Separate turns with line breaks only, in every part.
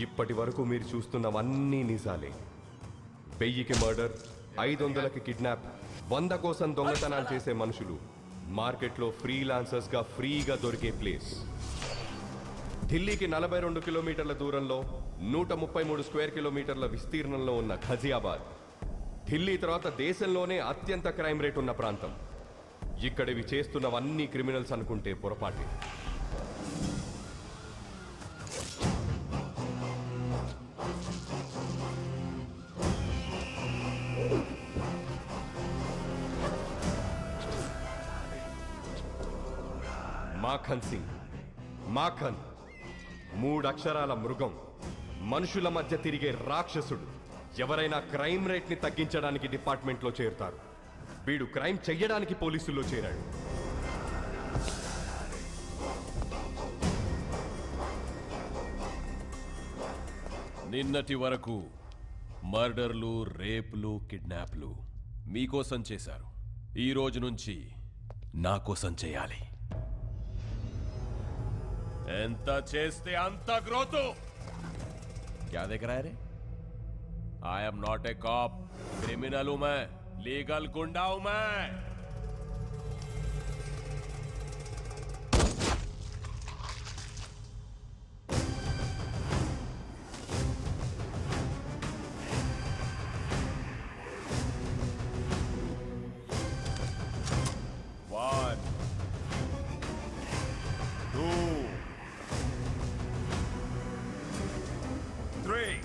ఇప్పటి వరకు మీరు చూస్తున్నవన్నీ నిజాలే. 1000కి మర్డర్, 500కి కిడ్నాప్, 100 కోసం దొంగతనాలు చేసే మనుషులు మార్కెట్లో ఫ్రీలాన్సర్స్గా ఫ్రీగా దొరికే ప్లేస్. ఢిల్లీకి 42 కిలోమీటర్ల దూరంలో 133 స్క్వేర్ కిలోమీటర్ల విస్తీర్ణంలో ఉన్న ఘజియాబాద్ ఢిల్లీ తర్వాత దేశంలోనే అత్యంత క్రైమ్ రేట్ ఉన్న ప్రాంతం. ఇక్కడివి చేస్తున్నవన్నీ క్రిమినల్స్ అనుకుంటే పొరపాటే. మాఖన్ సింగ్, మాఖన్ 3 అక్షరాల మృగం, మనుషుల మధ్య తిరిగే రాక్షసుడు. ఎవరైనా క్రైమ్ రేట్ని తగ్గించడానికి డిపార్ట్మెంట్లో చేరుతారు. వీడు క్రైమ్ చెయ్యడానికి పోలీసుల్లో చేరాడు.
నిన్నటి వరకు మర్డర్లు, రేపులు, కిడ్నాప్లు మీకోసం చేశారు. ఈ రోజు నుంచి నా కోసం చేయాలి. ఎంత చేస్తే అంత గ్రోత్. क्या देख रहा है रे? I am not a cop. Criminal हूं मैं, लीगल गुंडा हूं मैं. One, two, three.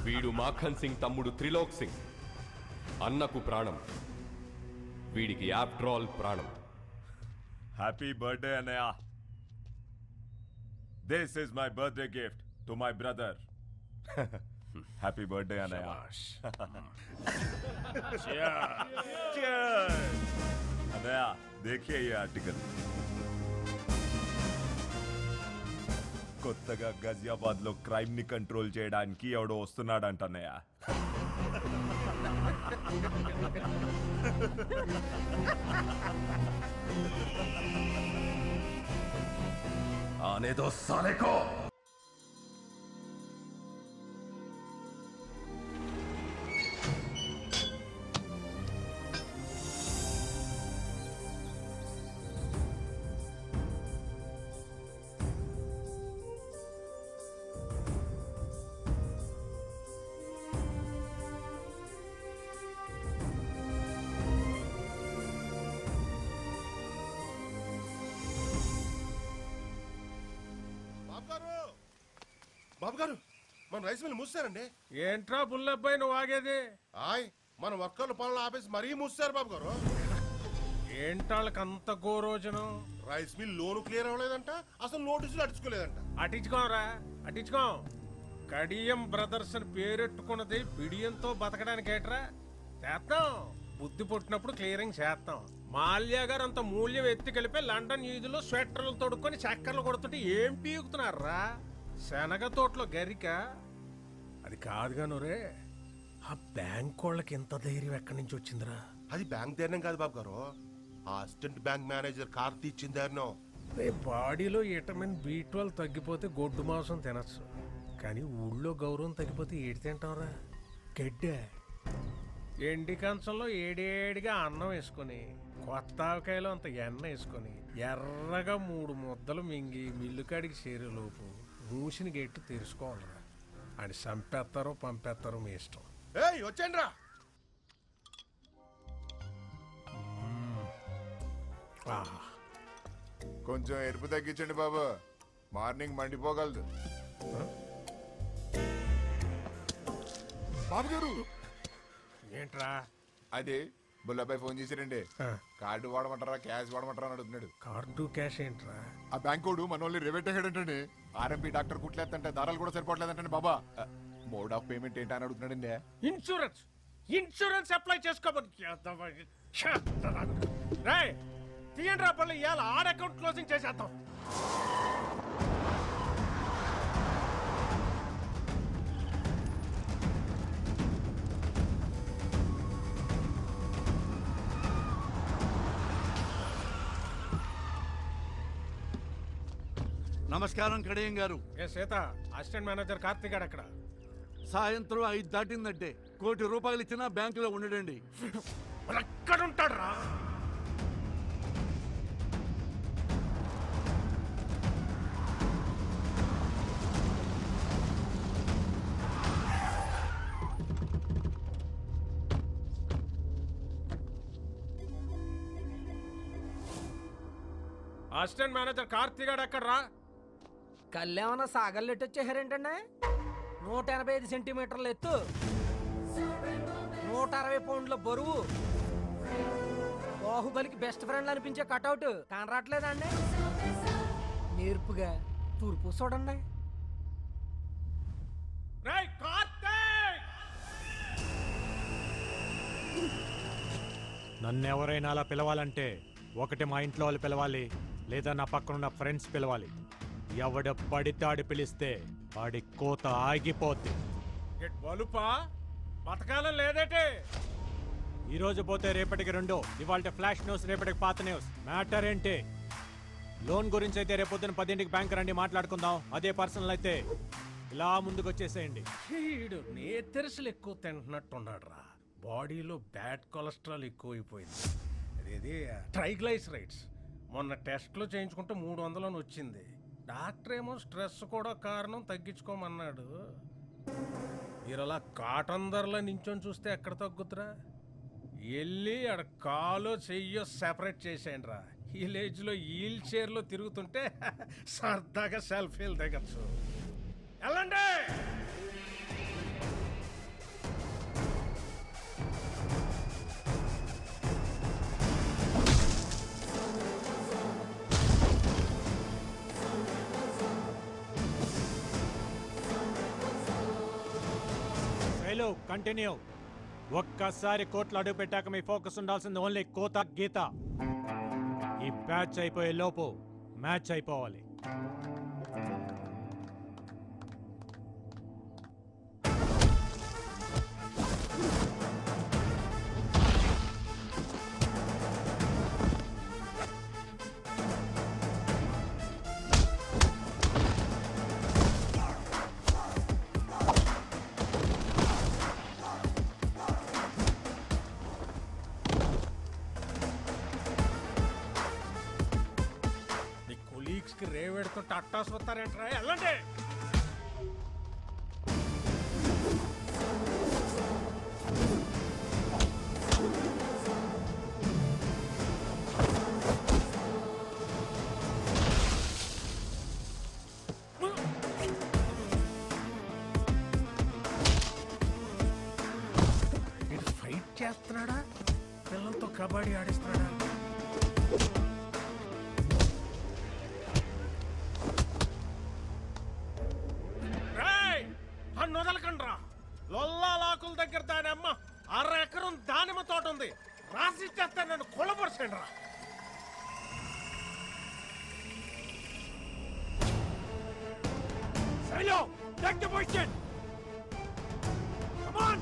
వీడు మాఖన్ సింగ్ తమ్ముడు త్రిలోక్ సింగ్. అన్నకు ప్రాణం, వీడికి ఆఫ్టర్ ఆల్ ప్రాణం.
Happy birthday, Anaya. This is my birthday gift to my brother. Happy birthday, Anaya. Cheers. Cheers. Anaya, देखिए ये आर्टिकल. కొత్తగా గజియాబాద్ లో క్రైమ్ ని కంట్రోల్ చేయడానికి ఎవడో వస్తున్నాడంట అన్నయ్య.
आने दो साले को.
బాబు గారు, మన రైస్ మిల్ మూసారండి.
ఏంట్రా బుల్లబ్బాయి నువ్వు ఆగేది?
ఆయ్, మన వర్కర్ల పనులు ఆపేసి మరీ మూసారు బాబు గారు.
ఏంటాళ్ళకి అంత గోరోజనం?
రైస్ మిల్ లోను క్లియర్ అవ్వలేదంట, అసలు నోటీసులు అడుచుకోలేదంట.
అటించుకోరా, అటించుకో. కడియం బ్రదర్స్ అని పేరెట్టుకున్నది బిడియంతో బతకడానికి ఏట్రా? చేస్తాం, బుద్ధి పుట్టినప్పుడు క్లియరింగ్ చేస్తాం. మాల్యా గారు అంత మూల్యం ఎత్తికెళ్ళిపోయి లండన్ ఈదులో స్వెటర్లు తొడుక్కొని చక్కర్లు కొడుతుంటే ఏం పీకుతున్నారా? శనగ తోటలో గరిక అది కాదుగా నూరే. ఆ బ్యాంక్ వాళ్ళకి ఎంత ధైర్యం ఎక్కడి నుంచి వచ్చిందిరా?
అది బ్యాంక్ ధైర్యం కాదు బాబు గారు, ఆ అసిస్టెంట్ బ్యాంక్ మేనేజర్ కార్తీ ఇచ్చిన ధైర్యం.
బాడీలో విటమిన్ B12 తగ్గిపోతే గొడ్డు మాంసం తినచ్చు, కానీ ఊళ్ళో గౌరవం తగ్గిపోతే ఏడి తింటాంరా? గడ్డే. ఎండి కంచంలో ఏడేడిగా అన్నం వేసుకొని, కొత్త ఆవకాయలో అంత ఎన్న వేసుకొని, ఎర్రగా 3 ముద్దలు మింగి మిల్లుకాడికి చేరేలోపు మూసిని గెట్టు తెరుచుకోవాలరా. అని చంపేస్తారో పంపేస్తారో మీ ఇష్టం.
ఏయ్ వచ్చేయండి రా.
కొంచెం ఎరుపు తగ్గించండి బాబు, మార్నింగ్ మండిపోగలదు. బాబు గారు
ఏంట్రా?
అదే బుల్లబ్బాయి ఫోన్ చేశారండి. కార్డు వాడమంటారా క్యాష్ వాడమంటారా అని అడుగుతున్నాడు.
కార్డు క్యాష్ ఏంట్రా?
ఆ బ్యాంకోడు మన వాళ్ళు రివేట్ అయ్యాడంటే ఆర్ఎంపీ డాక్టర్ కుట్లేదంటే దారాలు కూడా సరిపోవట్లేదంటే బాబా. మోడ్ ఆఫ్ పేమెంట్ ఏంటి అని అడుగుతున్నాడండి.
ఇన్సూరెన్స్ ఇన్సూరెన్స్ అప్లై చేసుకోమని తీయండి రా పళ్ళు. ఇవాళ ఆడ అకౌంట్ క్లోజింగ్ చేసేద్దాం.
నమస్కారం కడియం గారు.
ఏ సీత, అసిస్టెంట్ మేనేజర్ కార్తీక్ గారు అక్కడ.
సాయంత్రం 5 దాటిందంటే ₹1 కోటి ఇచ్చినా బ్యాంకులో ఉండడండి.
ఎక్కడుంటాడు రా? అసిస్టెంట్ మేనేజర్ కార్తీక్ గారు ఎక్కడ రా?
కళ్ళేమన్నా సాగల్లెట్టు వచ్చేసారేంటండి? 185 సెంటీమీటర్ల ఎత్తు, 160 పౌండ్ల బరువు, బాహుబలికి బెస్ట్ ఫ్రెండ్ అనిపించే కటౌట్ కనరాట్లేదండి? నేర్పుగా తూర్పు చూడండి.
రేయ్ కార్తీక్!
నన్ను ఎవరైనా అలా పిలవాలంటే ఒకటి మా ఇంట్లో వాళ్ళు పిలవాలి, లేదా నా పక్కనున్న ఫ్రెండ్స్ పిలవాలి. ఎవడ పడితాడు పిలిస్తే వాడి కోత ఆగిపోద్ది.
బలుపా బతకాలం లేదేటే?
ఈ రోజు పోతే రేపటికి 2, ఇవాళ ఫ్లాష్ న్యూస్, రేపటికి పాత న్యూస్. మ్యాటర్ ఏంటి? లోన్ గురించి అయితే రేపొద్దున 10ంటికి బ్యాంక్ రండి మాట్లాడుకుందాం. అదే పర్సనల్ అయితే ఇలా ముందుకు వచ్చేసేయండి.
వీడు నేతెరసలు ఎక్కువ తింటున్నట్టున్నాడు రా. బాడీలో బ్యాడ్ కొలెస్ట్రాల్ ఎక్కువైపోయింది. అదేది ట్రైగ్లైసరైడ్స్. మొన్న టెస్ట్లో చేయించుకుంటే 300 వచ్చింది. డాక్టర్ ఏమో స్ట్రెస్ కూడా కారణం, తగ్గించుకోమన్నాడు. మీరలా కాటన్ ధరలో నించొని చూస్తే ఎక్కడ తగ్గుతురా? వెళ్ళి ఆడ కాలో చెయ్యో సెపరేట్ చేసేయండి రా. విలేజ్లో వీల్ చైర్లో తిరుగుతుంటే సరదాగా సెల్ఫీలు దిగచ్చు. వెళ్ళండి.
కంటిన్యూ. ఒక్కసారి కోట్లు అడుగు పెట్టాక మీ ఫోకస్ ఉండాల్సింది ఓన్లీ కోత గీత. ఈ బ్యాచ్ అయిపోయే లోపు మ్యాచ్ అయిపోవాలి.
రేవేడుతో టట్టాస్ వస్తారేంట్రా? వెళ్ళండి. ఫైట్ చేస్తున్నాడా? పిల్లలతో కబడ్డీ ఆడిస్తున్నాడా? నొదలకండ్రా. లొల్లాలాకుల దగ్గర దాని అమ్మ 6 ఎకరం దానిమ్మ తోట ఉంది. రాసిచ్చేస్తే నన్ను కొలబొరసండి రా.
Silo, take the position. Come on.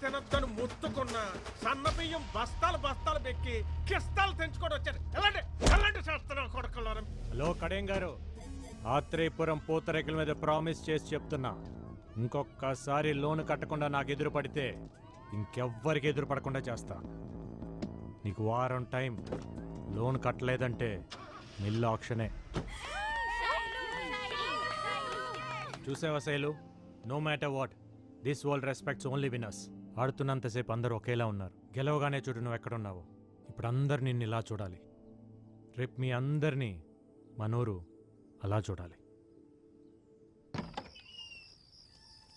తినొద్దని ముత్తుకున్న సన్న బియ్యం బస్తాలు పెక్కి కిస్తాలు తెంచుకొని వచ్చారు. ఎలాంటి చేస్తున్నావు కొడుకులో?
హలో కడియం గారు, ఆత్రేయపురం పూతరేకుల మీద ప్రామిస్ చేసి చెప్తున్నా, ఇంకొకసారి లోన్ కట్టకుండా నాకు ఎదురు పడితే ఇంకెవ్వరికి ఎదురు పడకుండా చేస్తా. నీకు వారం టైం. లోన్ కట్టలేదంటే మిల్లు ఆక్షనే. చూసావా Shailu, no matter what, this world respects only winners. ఆడుతున్నంతసేపు అందరూ ఒకేలా ఉన్నారు. గెలవగానే చూడు నువ్వు ఎక్కడున్నావో. ఇప్పుడు అందరు నిన్ను ఇలా చూడాలి. రేపు మీ అందరినీ మనూరు అలా చూడాలి.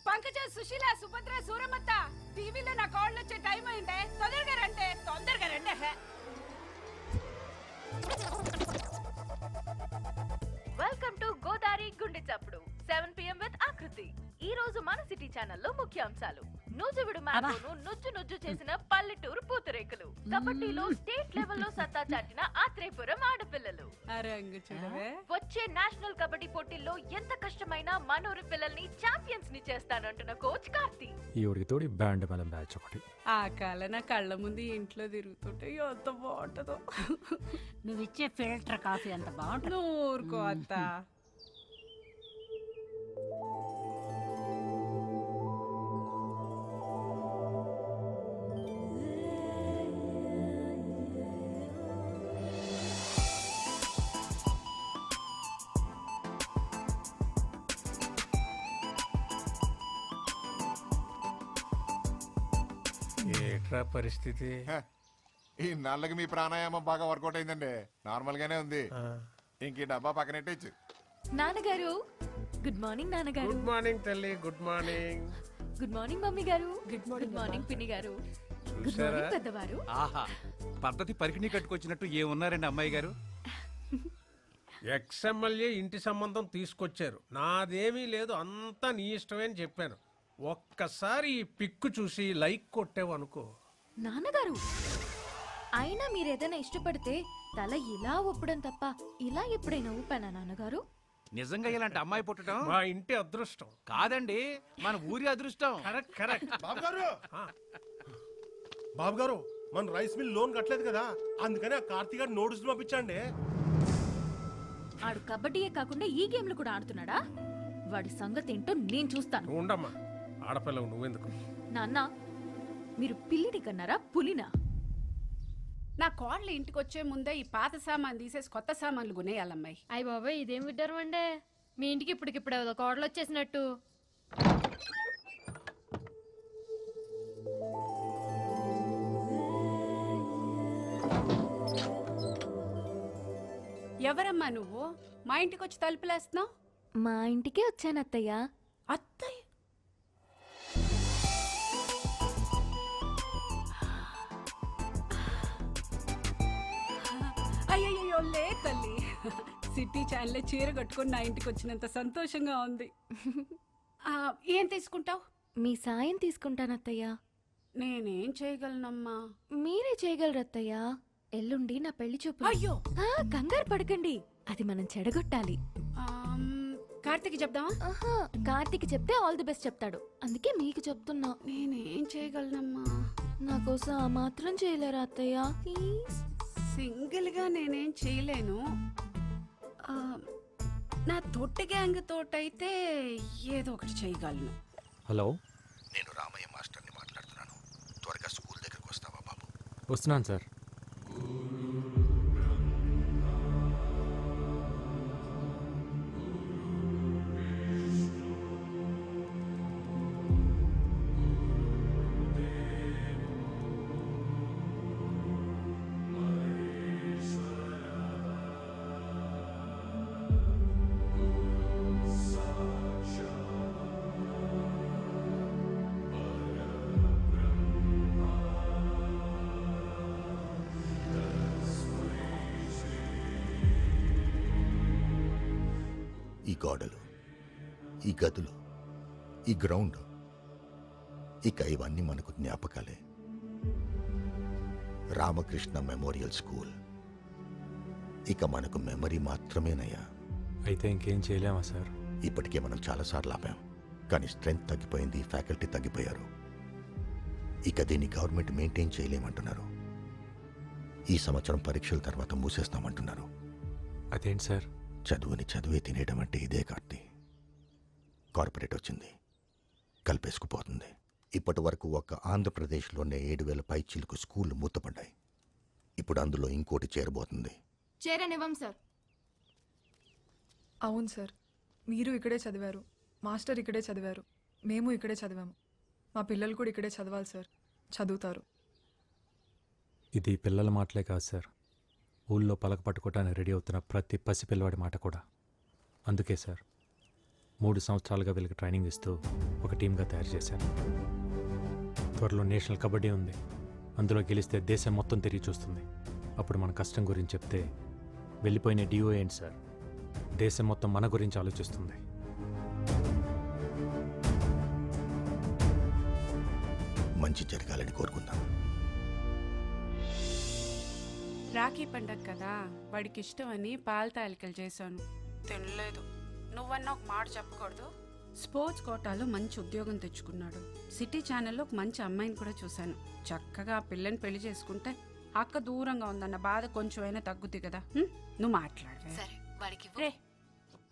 పంకజ, సుశీల, సుభద్ర, సూరమత్త, టీవీలో నా కాళ్ళు వచ్చే టైం అయిందే. తొందరగా రండి. వెల్కమ్ టు గోదావరి గుండె చప్పుడు 7 PM విత్ ఆకృతి. ఈ రోజు మన సిటీ ఛానల్లో ముఖ్యాంశాలు.
నూజివిడు మ్యాంగోను నుజ్జు నుజ్జు చేసిన పల్లెటూరు పూతరేకులు, కబడ్డీలో స్టేట్ లెవెల్లో సత్తా చాటిన ఆత్రేయపురం ఆడపిల్లలు. వచ్చే నేషనల్ కబడ్డీ పోటీల్లో ఎంత కష్టమైనా మనూరి పిల్లల్ని ఛాంపియన్స్ ని చేస్తానంటున్న కోచ్ కార్తీ.
ఈవిడికి తోడి బ్యాండ్ మేళం బ్యాచ్ ఒకటి.
ఆ కాల నా కళ్ళ ముందు ఇంట్లో తిరుగుతుంటే ఎంత బాగుంటుందో.
నువ్వు ఇచ్చే ఫిల్టర్ కాఫీ అంత బాగుంటుంది.
ఊరుకో అత్త.
ఏట్రా పరిస్థితి?
ఈ నాళ్ళకి మీ ప్రాణాయామం బాగా వర్కౌట్ అయిందండి. నార్మల్ గానే ఉంది. ఇంక డబ్బా పక్కనెట్టచ్చు.
నాన్నగారు గుడ్ మార్నింగ్. నాన్నగారు
గుడ్ మార్నింగ్ తల్లి. Good morning.
Good morning mummy గారు. గుడ్ మార్నింగ్ పిన్ని గారు. గుడ్ మార్నింగ్ పెద్దవారు.
ఆహా, పద్ధతి పరికిణి కట్టుకొచ్చినట్టు ఏమున్నారండి అమ్మాయి గారు?
ఎక్స్ఎమ్మెల్యే ఇంటి సంబంధం తీసుకొచ్చారు. నాదేమీ లేదు, అంతా నీ ఇష్టమే అని చెప్పాను. ఒక్కసారి ఈ పిక్కు చూసి లైక్ కొట్టావు అనుకో.
నాన్నగారు అయినా మీరేదైనా ఇష్టపడితే తల ఇలా ఊపడం తప్ప ఇలా ఎప్పుడైనా ఊపానా నాన్నగారు?
నిజంగా ఇలాంటి అమ్మాయి పుట్టడం
మా ఇంటి అదృష్టం
కాదండి, మన ఊరి అదృష్టం.
Correct correct.
బాబు గారు మన రైస్ మిల్ లోన్ కట్టలేదు కదా, అందుకని ఆ కార్తీక్ గారు నోటీసులు పంపించండి.
ఆడు కబడ్డీయే కాకుండా ఈ గేమ్లు కూడా ఆడుతున్నాడా? వాడి సంగతి ఏంటో నేను చూస్తాను.
ఉండమ్మా, ఆడపిల్లవు నువ్వెందుకు?
నాన్న మీరు పిల్లిని కన్నారా పులినా?
నా కోడలు ఇంటికి వచ్చే ముందే ఈ పాత సామాన్ తీసేసి కొత్త సామాన్లు కొనేయాలమ్మాయి.
అయ్య బాబాయ్ ఇదేం విడ్డారు అండే, మీ ఇంటికి ఇప్పటికిప్పుడు కోడలు వచ్చేసినట్టు.
ఎవరమ్మా నువ్వు మా ఇంటికి వచ్చి తలుపులేస్తున్నావు?
మా ఇంటికే వచ్చాను అత్తయ్య.
అత్తయ్య అయ్యయ్యో లే తల్లి, సిటీ ఛానల్ చీర కట్టుకుని నా ఇంటికి వచ్చినంత సంతోషంగా ఉంది. ఏం తీసుకుంటావు?
మీ సాయం తీసుకుంటాను అత్తయ్య.
నేనేం చేయగలనమ్మా?
మీరే చేయగలరు అత్తయ్య. ఎల్లుండి నా పెళ్లి చూపు.
అయ్యో
కంగారు పడకండి, అది మనం చెడగొట్టాలి.
కార్తీక్ చెప్దామా?
కార్తీక్ చెప్తే ఆల్ ది బెస్ట్ చెప్తాడు, అందుకే మీకు చెప్తున్నా.
నేనేం చేయగలనమ్మా?
నా కోసం ఆ మాత్రం చేయలేరా అత్తయ్య?
సింగిల్ గా నేనేం చేయలేను. నా తొట్టి గ్యాంగ్ తోటైతే ఏదో ఒకటి చేయగలను.
హలో,
నేను రామయ్య మాస్టర్ని మాట్లాడుతున్నాను. త్వరగా స్కూల్ దగ్గరకు వస్తావా బాబు?
వస్తున్నాను సార్.
ఈ గోడలు, ఈ గదులు, ఈ గ్రౌండ్, ఇక ఇవన్నీ మనకు జ్ఞాపకాలే. రామకృష్ణ మెమోరియల్ స్కూల్ ఇక మనకు మెమరీ మాత్రమేనయ్యా.
అయితే ఇంకేం చేయలేమా సార్?
ఇప్పటికే మనం చాలాసార్లు ఆపాం, కానీ స్ట్రెంగ్త్ తగ్గిపోయింది, ఫ్యాకల్టీ తగ్గిపోయారు. ఇక దీన్ని గవర్నమెంట్ మెయింటైన్ చేయలేమంటున్నారు. ఈ సంవత్సరం పరీక్షల తర్వాత మూసేస్తామంటున్నారు.
అదేంటి సార్?
చదువుని చదివే తినేయడం అంటే ఇదే కార్తీ. కార్పొరేట్ వచ్చింది, కలిపేసుకుపోతుంది. ఇప్పటి వరకు ఒక్క ఆంధ్రప్రదేశ్లోనే 7,000 పైచీలకు స్కూళ్ళు మూతపడ్డాయి. ఇప్పుడు అందులో ఇంకోటి చేరబోతుంది.
చేరనివ్వం సార్.
అవును సార్, మీరు ఇక్కడే చదివారు, మాస్టర్ ఇక్కడే చదివారు, మేము ఇక్కడే చదివాము. మా పిల్లలు కూడా ఇక్కడే చదవాలి సార్, చదువుతారు.
ఇది పిల్లల మాటలే కాదు సార్, ఊళ్ళో పలక పట్టుకోవటానికి రెడీ అవుతున్న ప్రతి పసిపిల్లవాడి మాట కూడా. అందుకే సార్ 3 సంవత్సరాలుగా వీళ్ళకి ట్రైనింగ్ ఇస్తూ ఒక టీమ్గా తయారు చేశాను. త్వరలో నేషనల్ కబడ్డీ ఉంది, అందులో గెలిస్తే దేశం మొత్తం తిరిగి చూస్తుంది. అప్పుడు మన కష్టం గురించి చెప్తే వెళ్ళిపోయిన డిఓ ఏంటి సార్, దేశం మొత్తం మన గురించి ఆలోచిస్తుంది.
మంచి జరగాలని కోరుకుందాం.
రాఖీ పండగ కదా, వాడికి ఇష్టమని పాల తాలికలు చేశాను, తినలేదు. నువ్వన్నా ఒక మాట చెప్పకూడదు. స్పోర్ట్స్ కోటాలో మంచి ఉద్యోగం తెచ్చుకున్నాడు. సిటీ ఛానల్లో ఒక మంచి అమ్మాయిని కూడా చూశాను. చక్కగా ఆ పిల్లని పెళ్లి చేసుకుంటే అక్క దూరంగా ఉందన్న బాధ కొంచెమైనా తగ్గుద్ది కదా. నువ్వు మాట్లాడవే.
సరే వాడికి
రే,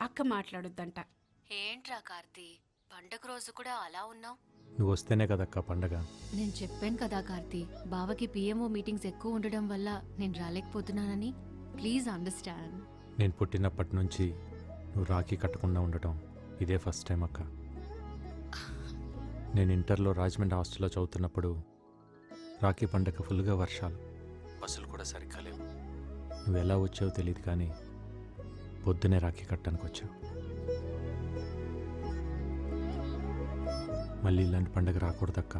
అక్క మాట్లాడొద్దంట.
ఏంట్రా కార్తీ, పండగ రోజు కూడా అలా ఉన్నావు?
నువ్వు వస్తేనే కదక్క పండగ.
నేను చెప్పాను కదా కార్తీ, బావకి పిఎంఓ మీటింగ్స్ ఎక్కువ ఉండడం వల్ల నేను రాలేకపోతున్నానని. Please understand.
నేను పుట్టినప్పటి నుంచి నువ్వు రాఖీ కట్టకుండా ఉండటం ఇదే ఫస్ట్ టైం అక్క. నేను ఇంటర్లో రాజమండ్రి హాస్టల్లో చదువుతున్నప్పుడు రాఖీ పండగ ఫుల్గా వర్షాలు, బస్సులు కూడా సరిగ్గా లేవు. నువ్వు ఎలా వచ్చావో తెలియదు కానీ పొద్దునే రాఖీ కట్టడానికి వచ్చావు. మళ్ళీ ఇలాంటి పండగ రాకూడదక్క.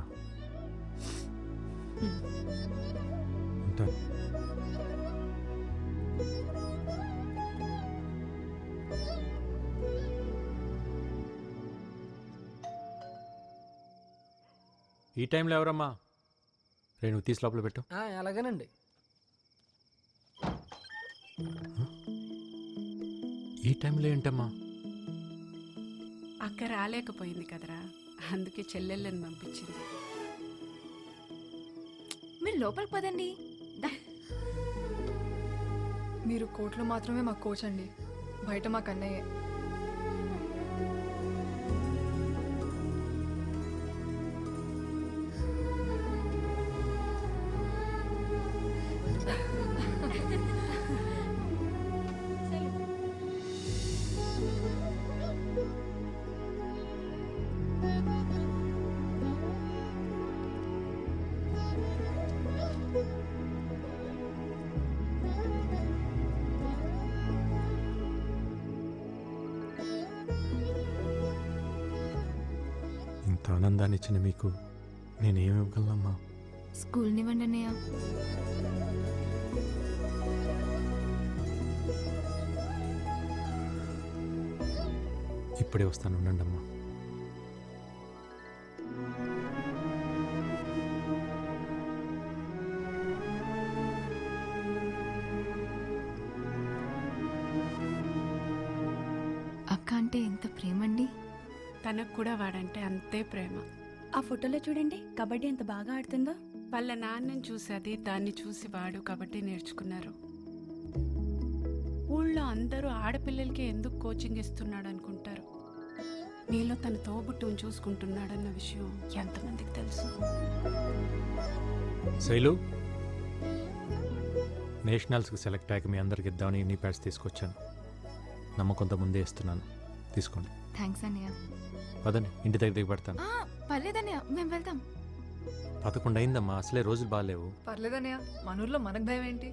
ఉంటాను. ఈ టైంలో ఎవరమ్మా? నువ్వు తీసి లోపల పెట్టు.
అలాగేనండి.
ఈ టైంలో ఏంటమ్మా?
అక్క రాలేకపోయింది కదరా, అందుకే చెల్లెళ్ళని పంపించింది.
మీరు లోపలికి పదండి.
మీరు కోర్టులో మాత్రమే మాకు కోచ్ అండి, బయట మాకు అన్నయ్యే.
ఇంత ఆనందాన్ని ఇచ్చిన మీకు నేనేమి ఇవ్వగలనమ్మా?
స్కూల్ నివ్వండి అన్నయ్య.
ఇప్పుడే వస్తాను, ఉండండి అమ్మా.
అక్క అంటే ఎంత ప్రేమండి.
తనకు కూడా వాడంటే అంతే ప్రేమ.
ఆ ఫోటోలో చూడండి, కబడ్డీ ఎంత బాగా ఆడుతుందో.
వాళ్ళ నాన్నని చూసి అది, దాన్ని చూసి వాడు కబడ్డీ నేర్చుకున్నారు. ఊళ్ళో అందరూ ఆడపిల్లలకి ఎందుకు కోచింగ్ ఇస్తున్నాడు అనుకుంటారు. నీలో తన తోబుట్టును చూసుకుంటున్నాడన్న విషయం ఎంతమందికి తెలుసు?
శైలు, నేషనల్స్కి సెలెక్ట్ అయ్యాక మీ అందరికి ఇద్దామని నీ ప్యాడ్స్ తీసుకొచ్చాను. నమ్మకంతో ముందే ఇస్తున్నాను, తీసుకోండి.
థ్యాంక్స్ అన్నయ్య.
పదండి, ఇంటి దగ్గర దిగబడతాను.
పర్లేదన్నయ్య, మేము వెళ్తాం.
11 అయిందమ్మా, అసలే రోజులు బాగాలేవు.
పర్లేదన్నయ్య, మన ఊర్లో మనకు భయం ఏంటి?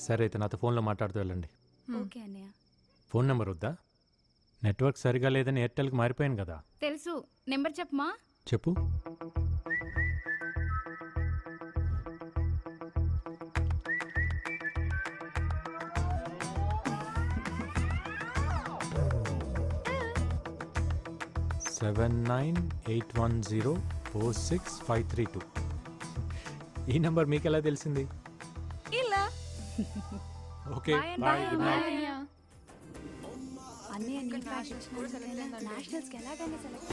సరే అయితే నాతో ఫోన్లో మాట్లాడుతూ వెళ్ళండి.
ఓకే అన్నయ్య.
ఫోన్ నెంబర్ వద్దా? నెట్వర్క్ సరిగా లేదని ఎయిర్టెల్కి మారిపోయాను కదా.
తెలుసు, నెంబర్ చెప్పమా.
చెప్పు. $7981046532. ఈ నెంబర్ మీకు ఎలా తెలిసింది?
ఇలా.
Okay, bye, good night.
అన్నయ్య నేషనల్స్కి ఎలాగైనా సెలెక్ట్.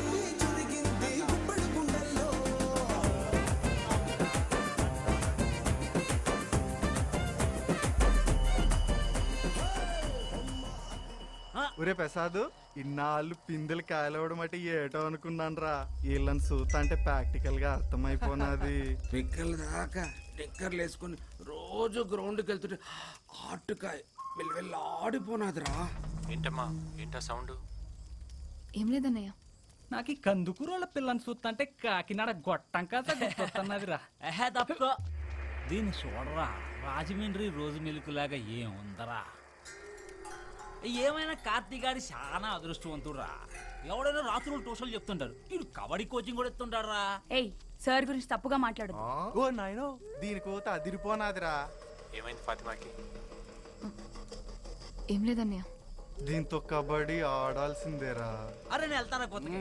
ఒరే ప్రసాద్, ఇన్నాళ్ళు పిందెలు కాయలవడం అంటే ఏటో అనుకున్నాను రా. వీళ్ళని చూస్తా అంటే ప్రాక్టికల్ గా అర్థమైపోయినది.
పిక్కల దాకా టిక్కర్లు వేసుకుని రోజు గ్రౌండ్కి వెళ్తుంటే ఆటుకాయ వెళ్ళి ఆడిపోనాదిరా.
ఏంటమ్మా, ఏంటా సౌండ్?
ఏం లేదన్నయ్య,
నాకు ఈ కందుకూరోళ్ళ పిల్లని చూస్తుంటే కాకినాడ గొట్టం కదా గుర్తొస్తున్నదిరా. తప్ప దీన్ని చూడరా, రాజమండ్రి రోజు మిల్కులాగా ఏముందరా. ఏమైనా కార్తీగాడి చాలా అదృష్టవంతుడురా. ఎవడైనా రాత్రులు ట్యూషన్లు చెప్తుంటారు, వీడు కబడ్డీ కోచింగ్ కూడా ఇస్తుంటారా.
ఏయ్, సార్ గురించి తప్పుగా మాట్లాడు.
ఓ నాయనో, దీనికోత అదిరిపోనాదిరా.
ఏమైంది ఫాతిమాకి?
ఏం లేదన్నయ్య,
దీంతో కబడ్డీ ఆడాల్సిందేరా.
అరే నేను వెళ్తానా కొత్తగా.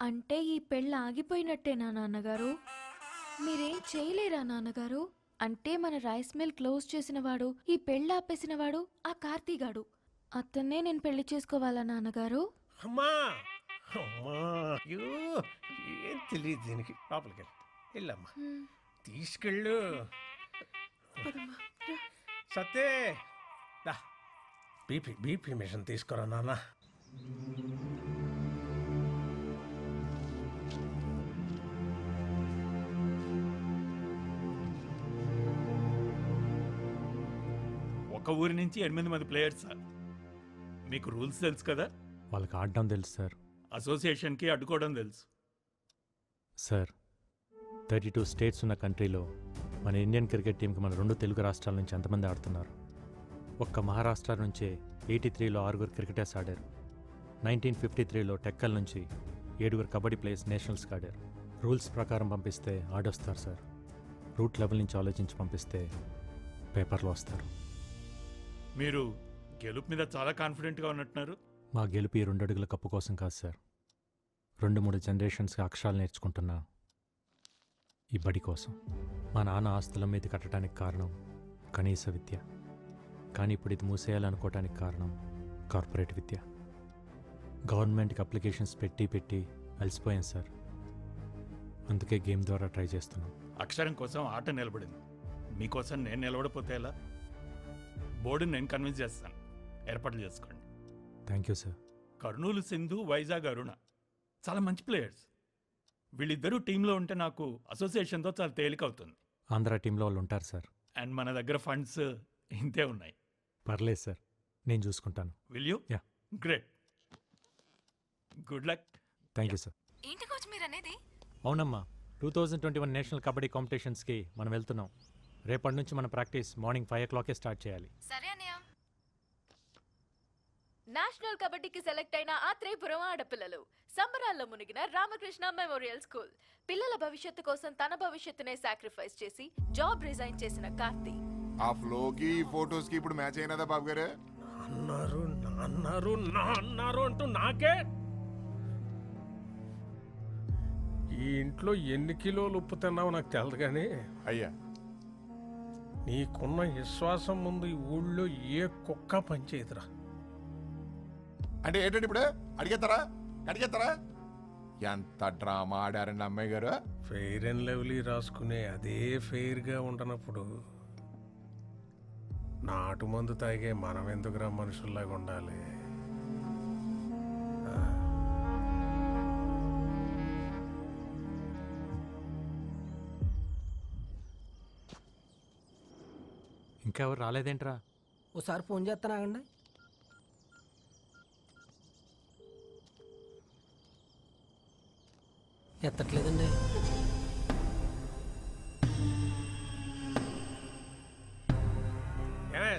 అంటే ఈ పెళ్ళి ఆగిపోయినట్టేనా నాన్నగారు? మీరేం చేయలేరా నాన్నగారు? అంటే మన రైస్ మిల్ క్లోజ్ చేసినవాడు, ఈ పెళ్ళి ఆపేసినవాడు ఆ కార్తీగాడు. అతన్నే నేను పెళ్లి చేసుకోవాలా నాన్నగారు?
అమ్మా అమ్మా అయ్యో, ఏం తెలియదు దీనికి. లోపలికి వెళ్ళమ్మా, తీసుకెళ్ళు. సత్తే బీపీ మిషన్ తీసుకురా నాన్న.
ఒక ఊరి నుంచి 8 మంది ప్లేయర్స్ సార్. మీకు రూల్స్ తెలుసు కదా?
వాళ్ళకి ఆడడం తెలుసు సార్.
అసోసియేషన్కి అడ్డుకోవడం తెలుసు
సార్. 32 స్టేట్స్ ఉన్న కంట్రీలో మన ఇండియన్ క్రికెట్ టీంకి మన 2 తెలుగు రాష్ట్రాల నుంచి ఎంతమంది ఆడుతున్నారు? ఒక్క మహారాష్ట్ర నుంచే 83లో 6 క్రికెటర్స్ ఆడారు. 1953లో టెక్కల్ నుంచి 7 కబడ్డీ ప్లేయర్స్ నేషనల్స్కి ఆడారు. రూల్స్ ప్రకారం పంపిస్తే ఆడొస్తారు సార్. రూట్ లెవెల్ నుంచి ఆలోచించి పంపిస్తే పేపర్లో వస్తారు.
మీరు గెలుపు మీద చాలా కాన్ఫిడెంట్గా ఉన్నట్టున్నారు.
మా గెలుపు ఈ 2 అడుగుల కప్పు కోసం కాదు సార్. 2-3 జనరేషన్స్కి అక్షరాలు నేర్చుకుంటున్నా ఈ బడి కోసం. మా నాన్న ఆస్తుల మీద కట్టడానికి కారణం కనీస విద్య. కానీ ఇప్పుడు ఇది మూసేయాలనుకోవటానికి కారణం కార్పొరేట్ విద్య. గవర్నమెంట్కి అప్లికేషన్స్ పెట్టి అలసిపోయాను సార్. అందుకే గేమ్ ద్వారా ట్రై చేస్తున్నాం.
అక్షరం కోసం ఆట నిలబడింది. మీకోసం నేను నిలబడిపోతే ఎలా? బోర్డుని నేను కన్విన్స్ చేస్తాను. ఏర్పాట్లు చేసుకోండి.
Thank you sir.
Kurnool Sindhu, Vizag Aruna చాలా మంచి ప్లేయర్స్. వీళ్ళిద్దరూ టీంలో ఉంటే నాకు అసోసియేషన్తో చాలా తేలిక అవుతుంది.
ఆంధ్ర టీంలో వాళ్ళు ఉంటారు సార్.
అండ్ మన దగ్గర ఫండ్స్ ఇంతే ఉన్నాయి.
పర్లేదు సార్, నేను చూసుకుంటాను.
Will you?
Yeah.
Great. Good luck.
Thank you sir.
ఏంటి కోచ్ మీరు అనేది?
అవునమ్మా, 2021 నేషనల్ కబడ్డీ కాంపిటీషన్స్కి మనం వెళ్తున్నాం. రేపటి నుంచి మన ప్రాక్టీస్ మార్నింగ్ 5 o'clockకే స్టార్ట్ చేయాలి.
సరే అన్నయ్య.
నేషనల్ కబడ్డీకి సెలెక్ట్ అయిన ఆత్రేయపురం ఆడపిల్లలు సంబరాల్లో మునిగిన రామకృష్ణ మెమోరియల్ స్కూల్. పిల్లల భవిష్యత్తు కోసం తన భవిష్యత్తునే సాక్రిఫైస్ చేసి జాబ్ రిజైన్ చేసిన కార్తీ.
ఆ ఫ్లోకి ఫోటోస్ కి ఇప్పుడు మ్యాచ్ అయినదా బాబు గారు?
అన్నారు అంటూ నాకే. ఈ ఇంట్లో ఎన్ని కిలోలు ఉప్పు తిన్నావు నాకు తెలదు కానీ
అయ్యా,
నీకున్న విశ్వాసం ముందు ఈ ఊళ్ళో ఏ కుక్క పనిచేయదురా.
అంటే ఏంటంటే ఇప్పుడు అడిగేస్తారా? ఎంత డ్రామా ఆడారండి అమ్మాయి గారు.
ఫెయిర్ అండ్ లవ్లీ రాసుకునే అదే ఫెయిర్గా ఉండనప్పుడు నాటు మందు తాగే మనం ఎందుకురా మనుషుల్లాగా ఉండాలి?
ఇంకెవరు రాలేదేంట్రా?
ఒకసారి ఫోన్ చేస్తానాగండి. ఎత్తట్లేదండి.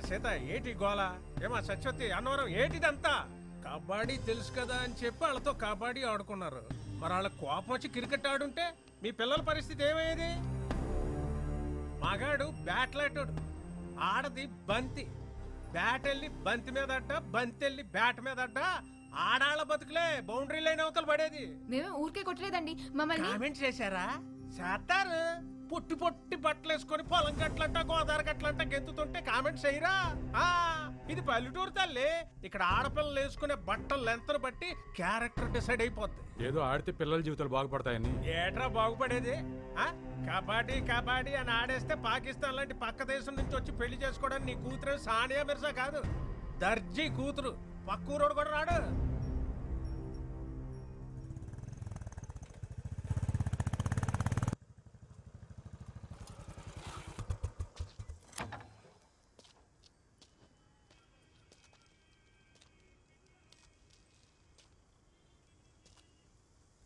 సీత ఏటి గోళ? ఏమా సత్యవతి, అన్నవరం ఏటిదంతా? కబడ్డీ తెలుసు కదా అని చెప్పి వాళ్ళతో కబడ్డీ ఆడుకున్నారు. మరి వాళ్ళ కోపం వచ్చి క్రికెట్ ఆడుంటే మీ పిల్లల పరిస్థితి ఏమయ్యేది? మగాడు బ్యాట్లాటోడు, ఆడది బంతి. బ్యాట్ వెళ్ళి బంతి మీద అడ్డ, బంతి వెళ్ళి బ్యాట్ మీద అడ్డ. ఆడాళ్ళ బతుకులే బౌండరీ లైన్ అవతల పడేది.
మేము ఊరికే కొట్టలేదండి, మమ్మల్ని
కామెంట్ చేశారా? చేస్తారు. పొట్టి పొట్టి బట్టలు వేసుకొని పొలం గట్లంట గోదావరి గట్లంట గెంతుతుంటే కామెంట్స్ చేయరా? ఇది పల్లెటూరు తల్లి. ఇక్కడ ఆడపిల్లలు వేసుకునే బట్టలు లెంతను బట్టి క్యారెక్టర్ డిసైడ్ అయిపోద్ది.
ఏదో ఆడితే పిల్లల జీవితాలు బాగుపడతాయని.
ఏట్రా బాగుపడేది? కబడ్డీ అని ఆడేస్తే పాకిస్తాన్ లాంటి పక్క దేశం నుంచి వచ్చి పెళ్లి చేసుకోవడానికి నీ కూతురు సానియా మిర్జా కాదు, దర్జీ కూతురు. పక్కూరోడు కూడా రాడు.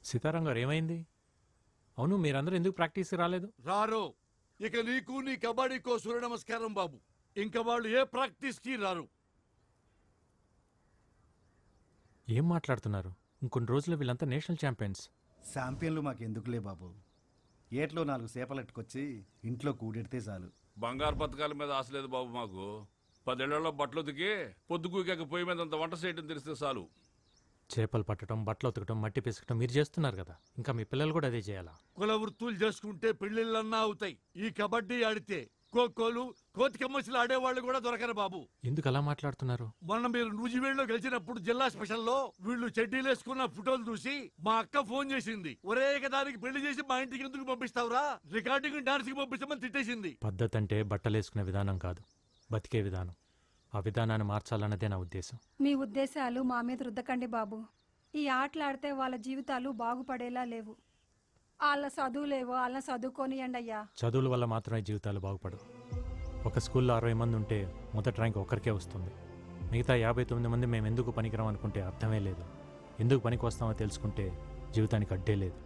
సీతారాం గారు ఏమైంది? అవును, మీరందరూ ఎందుకు ప్రాక్టీస్కి రాలేదు?
రారు. ఇక నీకు నీ కబడ్డీకో సూర్య నమస్కారం బాబు. ఇంకా వాళ్ళు ఏ ప్రాక్టీస్కి రారు.
ఏం మాట్లాడుతున్నారు? ఇంకొన్ని రోజుల్లో వీళ్ళంతా నేషనల్ ఛాంపియన్స్.
ఛాంపియన్లు మాకెందుకులే బాబు. ఏట్లో 4 సేపలెట్టుకొచ్చి ఇంట్లో కూడెడితే చాలు.
బంగారు పథకాల మీద ఆశ లేదు బాబు మాకు. 10 ఏళ్లలో బట్టలు ఉతికి పొద్దుకూకాక పొయ్యి మీద అంత వంట చేయడం తెలిస్తే చాలు.
చేపలు పట్టడం, బట్టలు ఉతకడం, మట్టి పిసకటం మీరు చేస్తున్నారు కదా, ఇంకా మీ పిల్లలు కూడా అదే చేయాలా?
కుల వృత్తులు చేసుకుంటే పెళ్లిళ్ళన్నా అవుతాయి. ఈ కబడ్డీ ఆడితే ఖోఖోలు, కోతి కమ్మసిలు ఆడేవాళ్ళు కూడా దొరకరు బాబు.
ఎందుకు అలా మాట్లాడుతున్నారు?
మొన్న మీరు నూజివేడులో గెలిచినప్పుడు జిల్లా స్పెషల్లో వీళ్ళు చెడ్డీలు వేసుకున్న ఫోటోలు చూసి మా అక్క ఫోన్ చేసింది. ఒరే దానికి పెళ్లి చేసి మా ఇంటికి ఎందుకు పంపిస్తావురా, రికార్డింగ్ డాన్స్ కి పంపిస్తామని తిట్టేసింది.
పద్ధతి అంటే బట్టలేసుకునే విధానం కాదు, బతికే విధానం. ఆ విధానాన్ని మార్చాలన్నదే నా ఉద్దేశం.
మీ ఉద్దేశాలు మా మీద రుద్దకండి బాబు. ఈ ఆటలాడితే వాళ్ళ జీవితాలు బాగుపడేలా లేవు. వాళ్ళ చదువులేవో వాళ్ళని చదువుకోనియండి అయ్యా.
చదువుల వల్ల మాత్రమే జీవితాలు బాగుపడవు. ఒక స్కూల్లో 60 మంది ఉంటే మొదటి ర్యాంక్ ఒక్కరికే వస్తుంది. మిగతా 59 మంది మేము ఎందుకు పనికిరాం అనుకుంటే అర్థమే లేదు. ఎందుకు పనికి వస్తామో తెలుసుకుంటే జీవితానికి అడ్డే లేదు.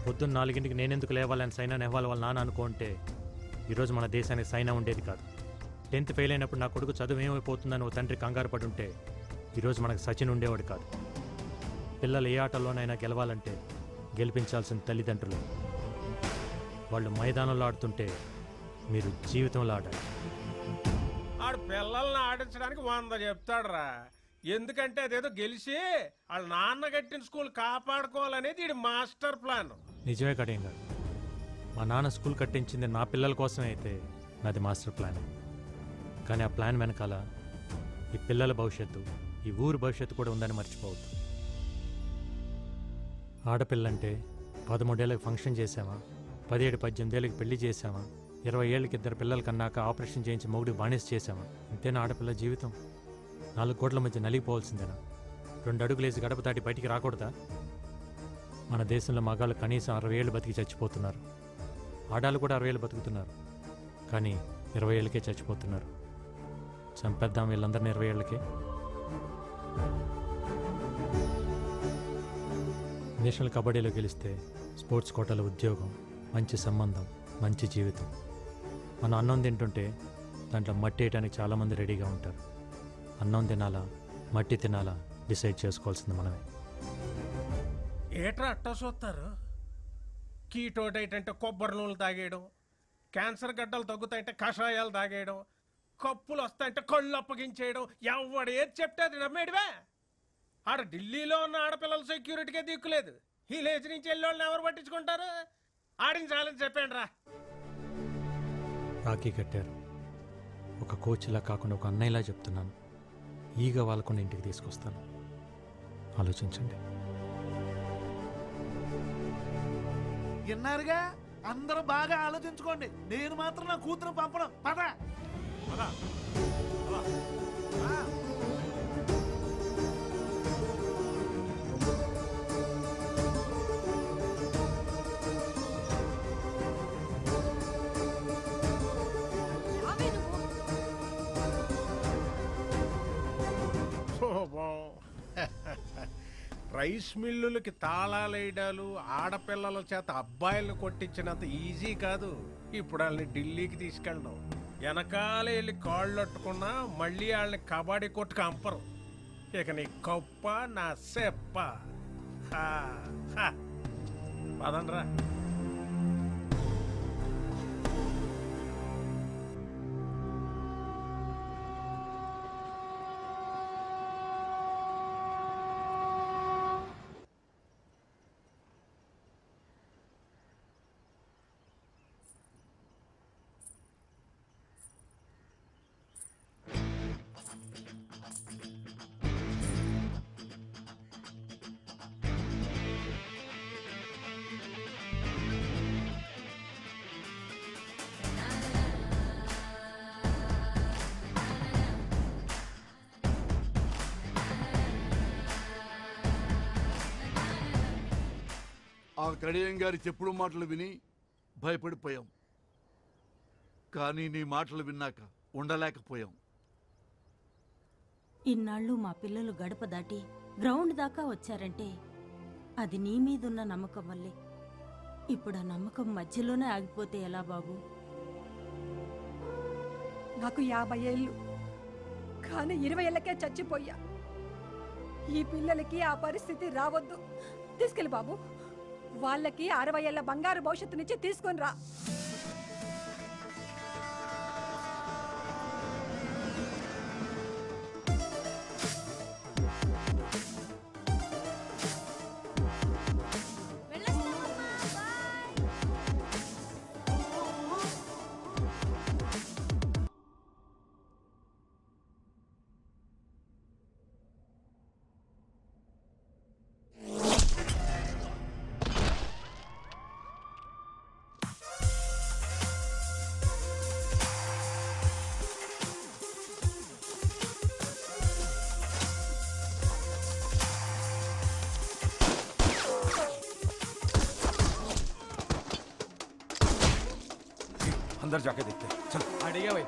పొద్దున్న 4 నేనెందుకు లేవాలని సైనా నెహ్వాల్ వాళ్ళ నాన్న అనుకుంటే ఈరోజు మన దేశానికి సైనా ఉండేది కాదు. 10th ఫెయిల్ అయినప్పుడు నా కొడుకు చదువు ఏమైపోతుందని ఓ తండ్రి కంగారు పడి ఉంటే ఈరోజు మనకు సచిన్ ఉండేవాడు కాదు. పిల్లలు ఏ ఆటలోనైనా గెలవాలంటే గెలిపించాల్సిన తల్లిదండ్రులు. వాళ్ళు మైదానంలో ఆడుతుంటే మీరు జీవితంలో ఆడాలి.
ఆడు పిల్లల్ని ఆడించడానికి 100 చెప్తాడురా. ఎందుకంటే అదేదో గెలిచి వాళ్ళ నాన్న కట్టిన స్కూల్ కాపాడుకోవాలనేది ఇది మాస్టర్ ప్లాన్.
నిజమే కడేం కాదు. మా నాన్న స్కూల్ కట్టించింది నా పిల్లల కోసమే అయితే నాది మాస్టర్ ప్లాన్. కానీ ఆ ప్లాన్ వెనకాల ఈ పిల్లల భవిష్యత్తు, ఈ ఊరు భవిష్యత్తు కూడా ఉందని మర్చిపోవద్దు. ఆడపిల్లంటే 13 ఏళ్ళకి ఫంక్షన్ చేసామా, 17-18 ఏళ్ళకి పెళ్లి చేసామా, 20 ఏళ్ళకి 2 పిల్లల కన్నాక ఆపరేషన్ చేయించి మొగుడి బానిస చేసామా? ఇంతేనా ఆడపిల్ల జీవితం? 4 కోట్ల మధ్య నలిగిపోవాల్సిందేనా? 2 అడుగులేసి గడప దాటి బయటికి రాకూడదా? మన దేశంలో మగాళ్ళు కనీసం 60 ఏళ్ళు బతికి చచ్చిపోతున్నారు. ఆడాళ్ళు కూడా 60 ఏళ్ళు బతుకుతున్నారు. కానీ 20 ఏళ్ళకే చచ్చిపోతున్నారు. చంపేద్దాం వీళ్ళందరినీ 20 ఏళ్ళకే. నేషనల్ కబడ్డీలో గెలిస్తే స్పోర్ట్స్ కోటాలో ఉద్యోగం, మంచి సంబంధం, మంచి జీవితం. మనం అన్నం తింటుంటే దాంట్లో మట్టి వేయడానికి చాలామంది రెడీగా ఉంటారు. అన్నం తినాలా, మట్టి తినాలా డిసైడ్ చేసుకోవాల్సింది మనమే.
ఏట్రా అట్టా చూస్తారు? కీటో డైట్ అంటే కొబ్బరి నూనెలు తాగేయడం, క్యాన్సర్ గడ్డలు తగ్గుతాయంటే కషాయాలు తాగేయడం, కప్పులు వస్తాయంటే కళ్ళు అప్పగించేయడం. ఎవడు ఏది చెప్తే అది నమ్మేడివే. ఆడ ఢిల్లీలో ఉన్న ఆడపిల్లల సెక్యూరిటీకే దిక్కులేదు. ఈ లేచి నుంచి వెళ్ళి వాళ్ళని ఎవరు పట్టించుకుంటారు? ఆడించాలని చెప్పండి రా.
రాఖీ కట్టారు. ఒక కోచ్లా కాకుండా ఒక అన్నయ్యలా చెప్తున్నాను. ఈగ వాళ్ళకుండా ఇంటికి తీసుకొస్తాను. ఆలోచించండి.
విన్నారుగా, అందరూ బాగా ఆలోచించుకోండి. నేను మాత్రం నా కూతురు పంపడం. పద
రైస్ మిల్లులకి తాళాలేయడాలు, ఆడపిల్లల చేత అబ్బాయిలను కొట్టించినంత ఈజీ కాదు ఇప్పుడు వాళ్ళని ఢిల్లీకి తీసుకెళ్ళడం. వెనకాల వెళ్ళి కాళ్ళు అట్టుకున్నా మళ్ళీ వాళ్ళని కబడ్డీ కొట్టుకు అంపరు. ఇక నీ కప్ప నా సెప్ప. పదండ్రా.
ఆ కడియం గారి చెప్పుడు మాటలు విని భయపడిపోయాం. కానీ నీ మాటలు విన్నాక ఉండలేకపోయాం.
ఇన్నాళ్ళు మా పిల్లలు గడప దాటి గ్రౌండ్ దాకా వచ్చారంటే అది నీ మీదున్న నమ్మకం వల్లే. ఇప్పుడు ఆ నమ్మకం మధ్యలోనే ఆగిపోతే ఎలా బాబు?
నాకు 50 ఏళ్ళు, కానీ 20 ఏళ్ళకే చచ్చిపోయా. ఈ పిల్లలకి ఆ పరిస్థితి రావద్దు. తీసుకెళ్ళి బాబు, వాళ్ళకి 60 ఏళ్ళ బంగారు భవిష్యత్తు నుంచి తీసుకొని రా.
अंदर जाके देखते हैं चल।
हाँ ठीक है भाई।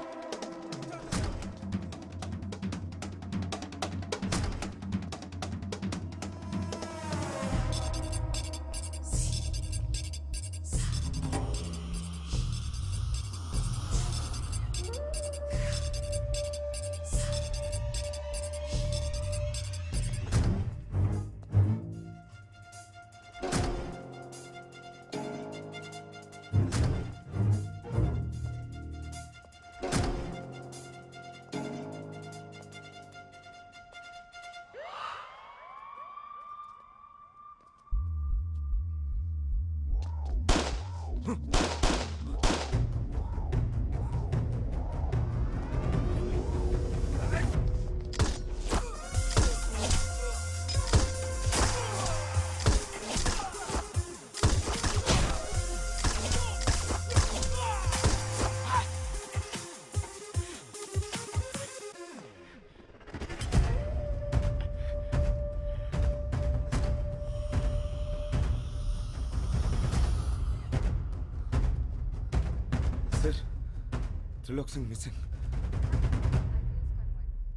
Trilok Singh missing.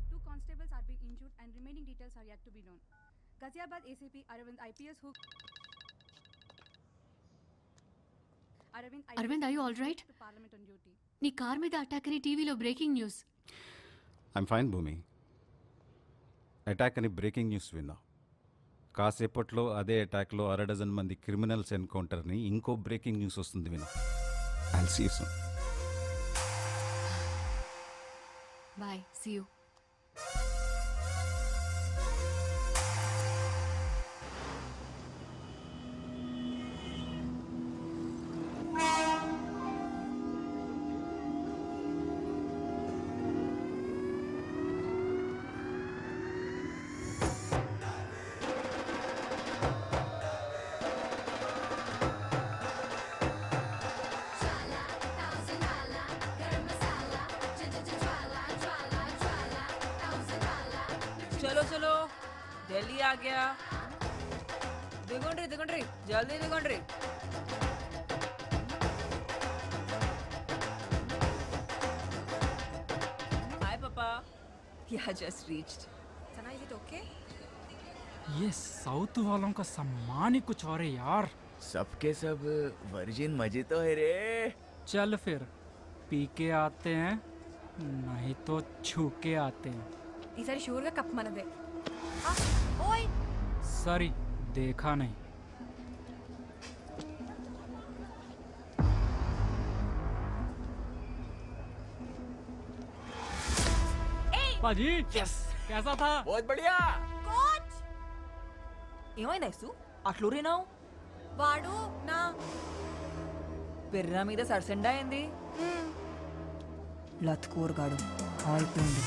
2 constables are being injured and remaining details are yet to be known. Ghaziabad ACP Aravind IPS who
Aravind, are you all right?
Parliament on duty.
నీ కార్ మీద అటాక్ అని టీవీలో breaking news.
I'm fine Bhoomi. Attack అని breaking news విన్నా. కాసేపట్లో అదే అటాక్లో 6 మంది criminals ఎన్కౌంటర్ని ఇంకో బ్రేకింగ్ న్యూస్ వస్తుంది విన్నా. I'll see you soon.
Bye, see you.
चलो चलो दिल्ली आ गया. दिगोंड्री जल्दी दिगोंड्री. हाय पापा. Yeah, just reached. Sana, is it okay?
ये साउथ वालों का सम्मान ही कुछ और है यार.
सबके सब वर्जिन मजे तो है रे.
चल फिर पी के आते हैं, नहीं तो छू के आते हैं.
ఈసారి షూర్గా కప్ మనదే. ఓయ్
सॉरी, देखा नहीं. पाजी,
यस,
कैसा था?
बहुत बढ़िया.
కోచ్ ఏమైంది ఐసు? అట్లూరినావు?
వాడు నా
పెర్ర మీద సరసెండా అయింది. లత్కూరగాడు అయిపోయింది.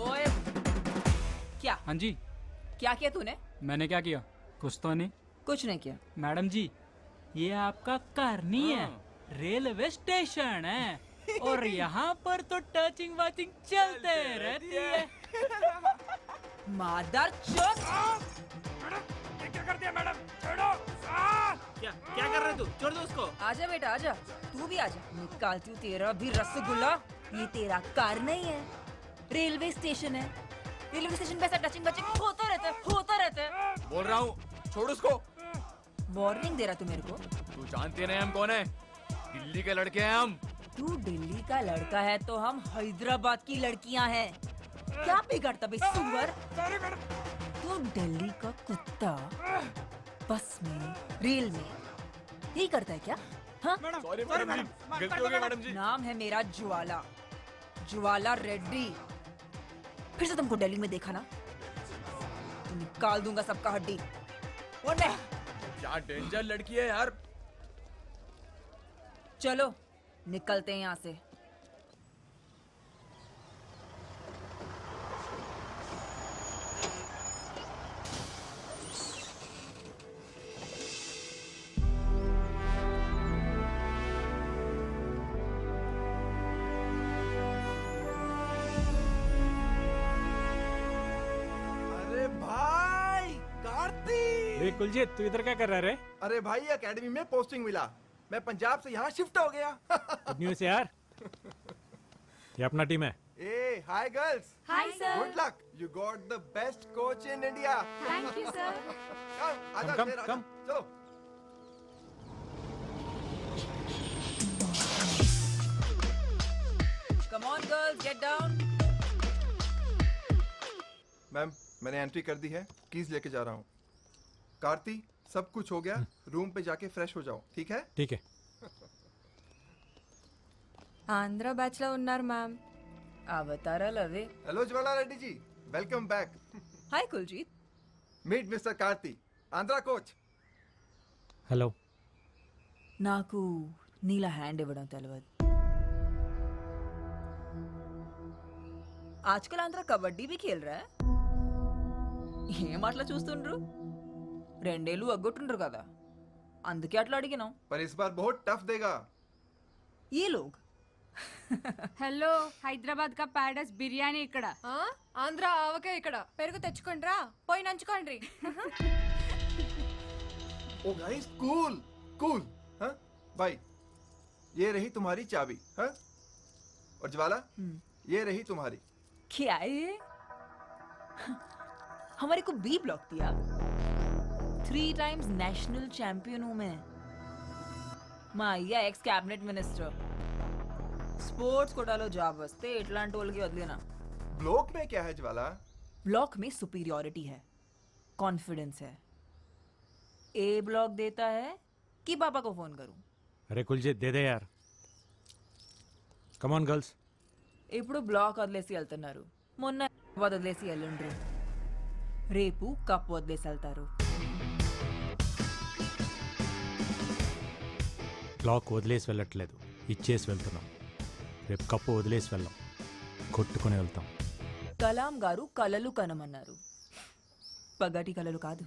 ओए क्या?
हाँ जी.
क्या किया तूने?
मैंने क्या किया? कुछ तो नहीं.
कुछ नहीं किया.
मैडम जी, ये आपका घर नहीं है, रेलवे स्टेशन है. और यहाँ पर तो टचिंग वाचिंग चलते रहती है.
मादर चोद.
क्या कर दिया मैडम? छोड़ो.
क्या कर रहे तू? छोड़ दो उसको. आजा बेटा आजा. तू भी आजा. निकालती हूँ तेरा भी रसगुल्ला. ये तेरा कार नहीं है, रेलवे स्टेशन है. रेलवे स्टेशन पे ऐसा टचिंग बचिंग होता रहता है.
बोल रहा हूँ छोड़ उसको.
वार्निंग दे रहा तू मेरे को.
तू जानते नहीं हम कौन है? दिल्ली के लड़के हैं हम.
तू दिल्ली का लड़का है तो हम हैदराबाद की लड़कियां हैं. क्या बिगड़ता बे सुअर? तू दिल्ली का कुत्ता बस में रेल में यही करता है क्या? हाँ?
सॉरी मैडम जी, गलती हो गई मैडम जी.
नाम है मेरा ज्वाला रेड्डी. फिर से तुमको दिल्ली में देखा ना तो निकाल दूंगा सबका हड्डी.
क्या डेंजर लड़की है यार.
चलो निकलते हैं यहाँ से.
अरे भाई कार्तिक.
अरे कुलजीत तू इधर क्या कर रहा है रे?
अरे भाई एकेडमी में पोस्टिंग मिला, मैं पंजाब से यहाँ शिफ्ट हो गया।
गुड न्यूज़ यार। ये अपना टीम है।
ए hi girls.
Hi, sir.
Good luck, you got the best coach in India.
Thank you, sir.
आजा
Come,
शेर, आजा।
come.
चलो।
Come on girls, get down.
Ma'am मैंने एंट्री कर दी है, कीज लेके जा रहा हूँ। कार्ती सब कुछ हो गया, रूम पे जाके फ्रेश हो जाओ, ठीक है?
ठीक है।
ఆంధ్ర బ్యాచ్ లో ఉన్నారు మ్యామ్.
అవతారాలు అవే.
Hello Jwala Reddy ji, welcome back.
Hi Kuljeet.
Meet mister Karthi, Andhra coach.
Hello.
నాకు నీలా హ్యాండ్ ఇవ్వడం తెలియదు. आजकल आंध्रा कबड्डी भी खेल रहा है. ఏం అట్లా చూస్తుండ్రు? రెండేళ్ళు అగ్గొట్టుండ్రు కదా, అందుకే అట్లా అడిగినాం.
पर इस बार बहुत टफ देगा।
ये लोग
హలో, హైదరాబాద్ కా ప్యారడైస్ బిర్యానీ ఇక్కడ.
ఆంధ్ర ఆవకాయ ఇక్కడ. పెరుగు తెచ్చుకోండి రా, పోయి నంచుకోండి.
ओ गाइस कूल कूल। हाँ भाई, ये रही तुम्हारी चाबी। हाँ और ज्वाला ये रही तुम्हारी।
क्या है? हमारे को बी ब्लॉक दिया. 3 times नेशनल चैंपियन हूं मैं. మా అయ్య ఎక్స్ క్యాబినెట్ మినిస్టర్. స్పోర్ట్స్ కోటాలో జాబ్ వస్తే ఇట్లాంటి వాళ్ళకి వదిలేనా.
ब्लॉक में क्या है ज्वाला?
ब्लॉक में सुपीरियॉरिटी है, कॉन्फिडेंस है. ए ब्लॉक देता है कि पापा को फोन करूं?
अरे कुलजीत दे दे यार। Come on girls.
ఇప్పుడు బ్లాక్ వదిలేసి వెళ్తున్నారు, మొన్న వదిలేసి వెళ్ళండ్రు, రేపు కప్ వదిలేసి వెళ్తారు.
బ్లాక్ వదిలేసి వెళ్ళట్లేదు, ఇచ్చేసి వెళ్తున్నాం. రేపు కప్పు వదిలేసి వెళ్ళాం, కొట్టుకొని వెళ్తాం.
కలాం గారు కలలు కనమన్నారు, పగటి కలలు కాదు.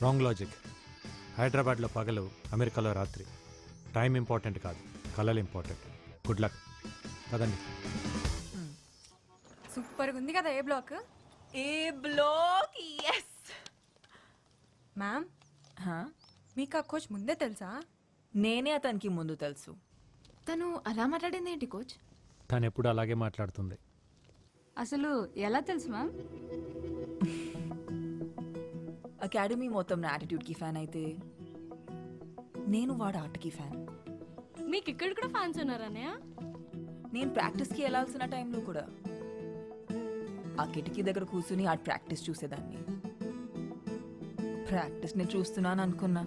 Wrong logic. హైదరాబాద్లో పగలు, అమెరికాలో రాత్రి. టైం ఇంపార్టెంట్ కాదు, కలలు ఇంపార్టెంట్. Good luck. కదండి.
సూపర్ ఉంది కదా ఏ బ్లాక్.
ఏ బ్లాక్. yes
మ్యామ్, మీకు ఆ కోచ్ ముందే తెలుసా?
నేనే అతనికి ముందు తెలుసు.
తను అలా మాట్లాడింది ఏంటి కోచ్?
తను ఎప్పుడు అలాగే మాట్లాడుతుంది.
అసలు ఎలా తెలుసు మ్యామ్?
అకాడమీ మొత్తం నా యాటిట్యూడ్కి ఫ్యాన్ అయితే నేను వాడు ఆటకి ఫ్యాన్.
మీకు ఇక్కడ కూడా ఫ్యాన్స్ ఉన్నారన్నయ్య?
నేను ప్రాక్టీస్కి వెళ్ళాల్సిన టైంలో కూడా ఆ కిటికీ దగ్గర కూర్చుని ఆ ప్రాక్టీస్ చూసేదాన్ని. ప్రాక్టీస్ని చూస్తున్నాను అనుకున్నా,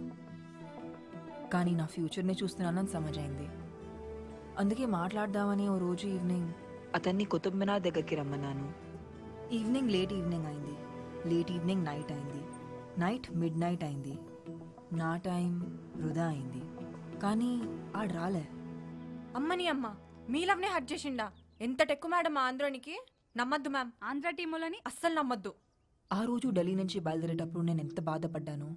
కానీ నా ఫ్యూచర్ని చూస్తున్నానని సమజైంది. అందుకే మాట్లాడదామని ఓ రోజు ఈవినింగ్ అతన్ని కుతుబ్ మినార్ దగ్గరికి రమ్మన్నాను. ఈవినింగ్ లేట్ ఈవినింగ్ అయింది, లేట్ ఈవినింగ్ నైట్ అయింది, నైట్ మిడ్ నైట్ అయింది, నా టైం వృధా అయింది. కానీ ఆడు రాలే.
అమ్మని అమ్మ, మీ లవ్నే హట్ చేసిండా? ఎంత టెక్కు మేడం మా ఆంధ్రానికి. నమ్మద్దు మ్యామ్,
ఆంధ్ర టీములని
అస్సలు నమ్మద్దు.
ఆ రోజు ఢిల్లీ నుంచి బయలుదేరేటప్పుడు నేను ఎంత బాధపడ్డాను.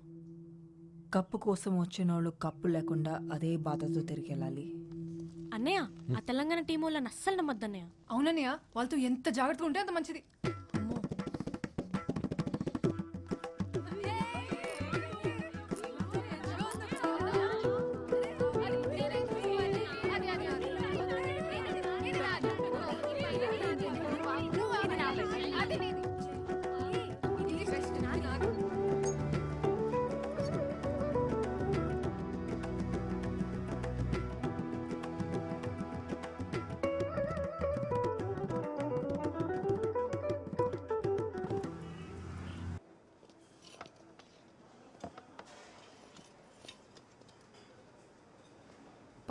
కప్పు కోసం వచ్చిన వాళ్ళు కప్పు లేకుండా అదే బాధతో తిరిగి వెళ్ళాలి.
అన్నయ్య, ఆ తెలంగాణ టీం వాళ్ళని అస్సలు నమ్మద్దు అన్నయ్య.
అవునన్నయ్య, వాళ్ళతో ఎంత జాగ్రత్తగా ఉంటే అంత మంచిది.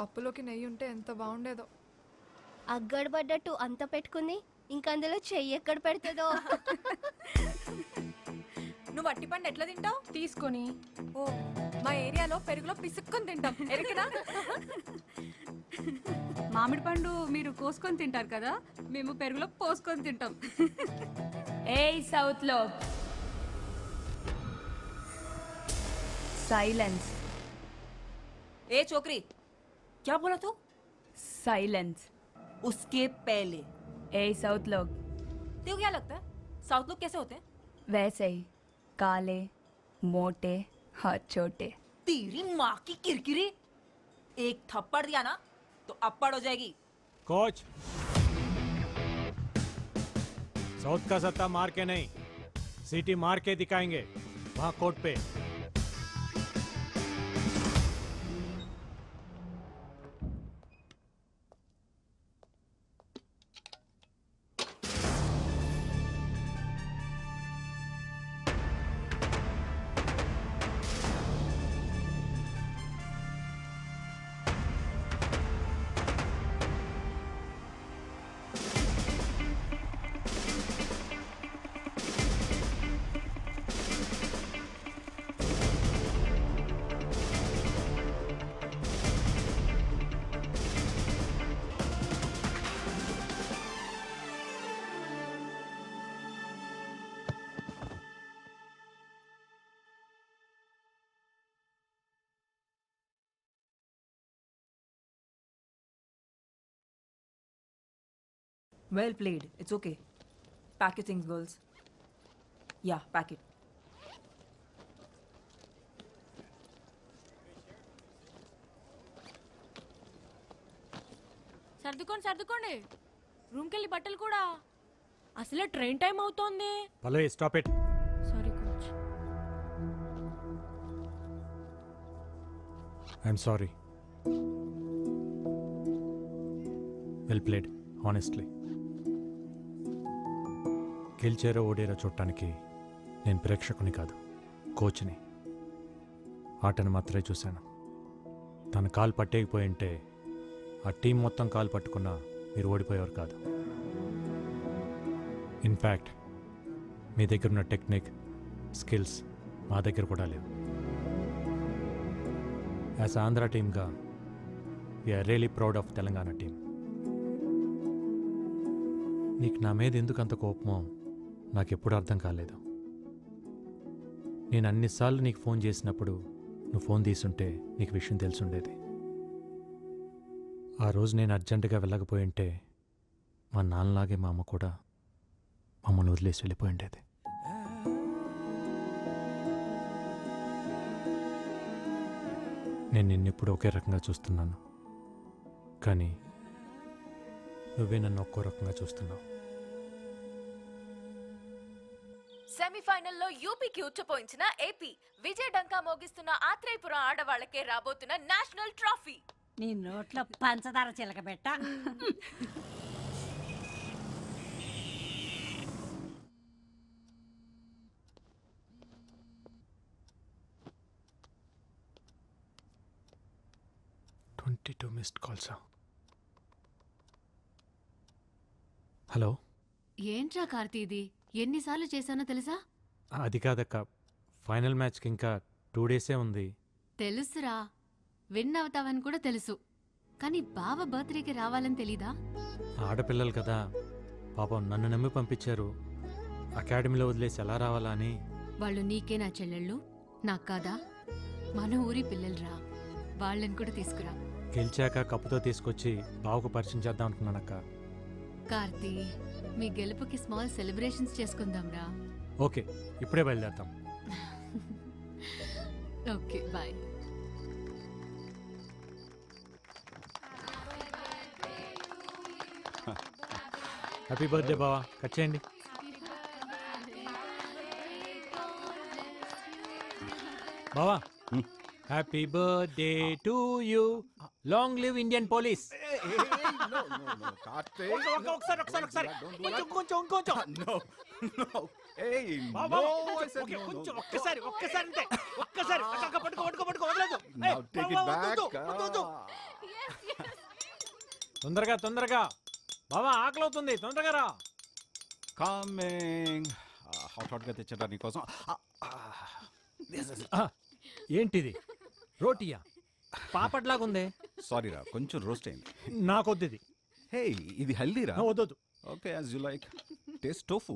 పప్పులోకి నెయ్యి ఉంటే ఎంత బాగుండేదో.
అగ్గడబడ్డట్టు అంత పెట్టుకుంది, ఇంకందులో చెయ్యి ఎక్కడ పెడుతుందో.
నువ్వు అట్టి పండు ఎట్లా తింటావు? తీసుకొని. ఓ, మా ఏరియాలో పెరుగులో పిసుక్కొని తింటాం, ఎరికనా?
మామిడి పండు మీరు కోసుకొని తింటారు కదా, మేము పెరుగులో పోసుకొని తింటాం.
ఏ సౌత్ లో साइलेंस. ए छोकरी, क्या बोला तू? साइलेंस. उसके पहले ए साउथ लोग. तेरे को क्या लगता है साउथ लोग कैसे होते हैं? वैसे ही
काले मोटे हाथ छोटे।
तेरी माँ की किरकिरी, एक थप्पड़ दिया ना तो अप्पड़ हो जाएगी।
कोच, साउथ का सत्ता मार के नहीं, सीटी मार के दिखाएंगे वहां कोर्ट पे।
Well played. It's okay. Pack your things, girls. Yeah, pack it.
సర్దుకోండి సర్దుకోండి, రూమ్కి వెళ్ళి బట్టలు కూడా. అసలే ట్రైన్ టైం అవుతోంది.
Pallavi, stop it.
Sorry coach.
I'm sorry. Well played, honestly. గెలిచారో ఓడేరో చూడటానికి నేను ప్రేక్షకుని కాదు, కోచ్ని. ఆటను మాత్రమే చూశాను. తన కాలు పట్టేయకపోయింటే ఆ టీం మొత్తం కాలు పట్టుకున్నా మీరు ఓడిపోయేవారు కాదు. ఇన్ఫ్యాక్ట్ మీ దగ్గర ఉన్న టెక్నిక్, స్కిల్స్ మా దగ్గర కూడా లేవు. యాజ్ ఆంధ్ర టీమ్గా we are really proud of Telangana team. నీకు నా మీద ఎందుకు అంత కోపమో నాకెప్పుడు అర్థం కాలేదు. నేను అన్నిసార్లు నీకు ఫోన్ చేసినప్పుడు నువ్వు ఫోన్ తీసుంటే నీకు విషయం తెలుసుండేది. ఆ రోజు నేను అర్జెంటుగా వెళ్ళకపోయి ఉంటే మా నాన్నలాగే మా అమ్మ కూడా మమ్మల్ని వదిలేసి వెళ్ళిపోయి ఉండేది. నేను నిన్నెప్పుడు ఒకే రకంగా చూస్తున్నాను, కానీ నువ్వే నన్ను ఒక్కో రకంగా చూస్తున్నావు.
సెమీఫైనల్లో యూపీకి ఉచ్చపోయించిన ఏపీ, విజయ డంకా మోగిస్తున్న ఆత్రేయపురం ఆడవాళ్లకే రాబోతున్న నేషనల్ ట్రోఫీ.
నీ నోట్లో పంచదార చిలకబెట్ట.
మిస్డ్ కాల్సా? హలో.
ఏంట్రా కార్తీ ఇది? ఎన్నిసార్లు చేశానో తెలుసా?
అది కాదక్క, ఫైనల్ మ్యాచ్కి ఇంకా 2 డేసే ఉంది.
తెలుసురా, విన్ అవుతావని కూడా తెలుసు, కానీ బావ బర్త్డేకి రావాలని తెలీదా?
ఆడపిల్లలు కదా పాపం, నన్ను నమ్మి పంపించారు. అకాడమీలో వదిలేసి ఎలా రావాలా అని.
వాళ్ళు నీకే నా చెల్లెళ్ళు, నాకు కాదా? మన ఊరి పిల్లలురా, వాళ్ళని కూడా తీసుకురా.
గెలిచాక కప్పుతో తీసుకొచ్చి బావకు పరిచయం చేద్దాం అనుకున్నానక్క.
కార్తీ, మీ గెలుపుకి స్మాల్ సెలబ్రేషన్స్ చేసుకుందాంరా.
ఓకే, ఇప్పుడే బయలుదేరతాం.
Okay, bye.
హ్యాపీ బర్త్డే బావా, కట్ చేయండి. బావా, happy birthday to you, long live Indian police. తొందరగా తొందరగా బావా, ఆకలి అవుతుంది, తొందరగా రా.
కమింగ్. హాట్గా తెచ్చరా నీకోసం.
ఏంటిది, రోటీయా? పాపట్లాగుంది.
సారీ రా, కొంచెం రోస్ట్ అయింది.
నాకొద్దు ఇది.
హే, ఇది హెల్దీరా.
వద్దు.
Okay, as you like. Taste tofu.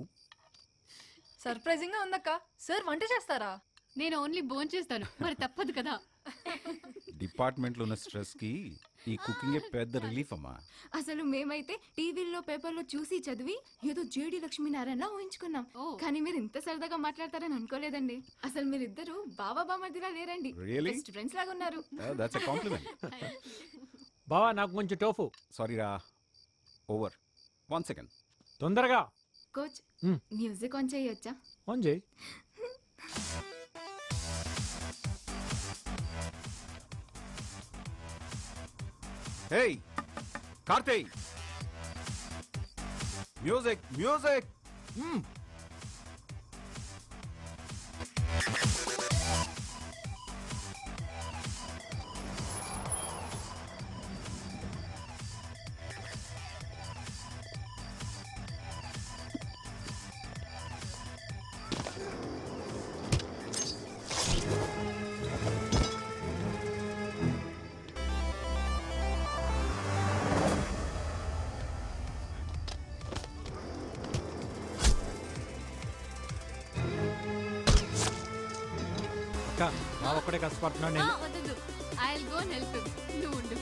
Surprising గా ఉందక్క. సార్ వంట చేస్తారా?
నేను ఓన్లీ భోంచేస్తాను, మరి తప్పదు కదా.
డిపార్ట్మెంట్లో ఉన్న స్ట్రెస్కి ఈ కుకింగే పెద్ద రిలీఫ్ అమ్మా.
అసలు మేమైతే టీవీల్లో పేపర్లో చూసి చదివి ఏదో జేడి లక్ష్మీనారాయణ ఊహించుకున్నాం. కానీ మీరు ఇంత సరదాగా మాట్లాడతారని అనుకోలేదండి. అసలు మీరిద్దరు బావా బామర్దిలా లేరండి,
Really?
బెస్ట్ ఫ్రెండ్స్ లాగా ఉన్నారు.
That's a compliment.
బావా నాకు కొంచెం టోఫు.
సారీ రా, ఓవర్. 1 సెకండ్.
తొందరగా.
కోచ్ మ్యూజిక్ ఆన్ చేయొచ్చా?
ఆన్ చేయి.
Hey, Karthi! Music, music!
అక్క నా ఒక్కడే కష్టపడుతున్నాను నేను.
వద్దు, I will go and help him. నువ్వు ఉండు.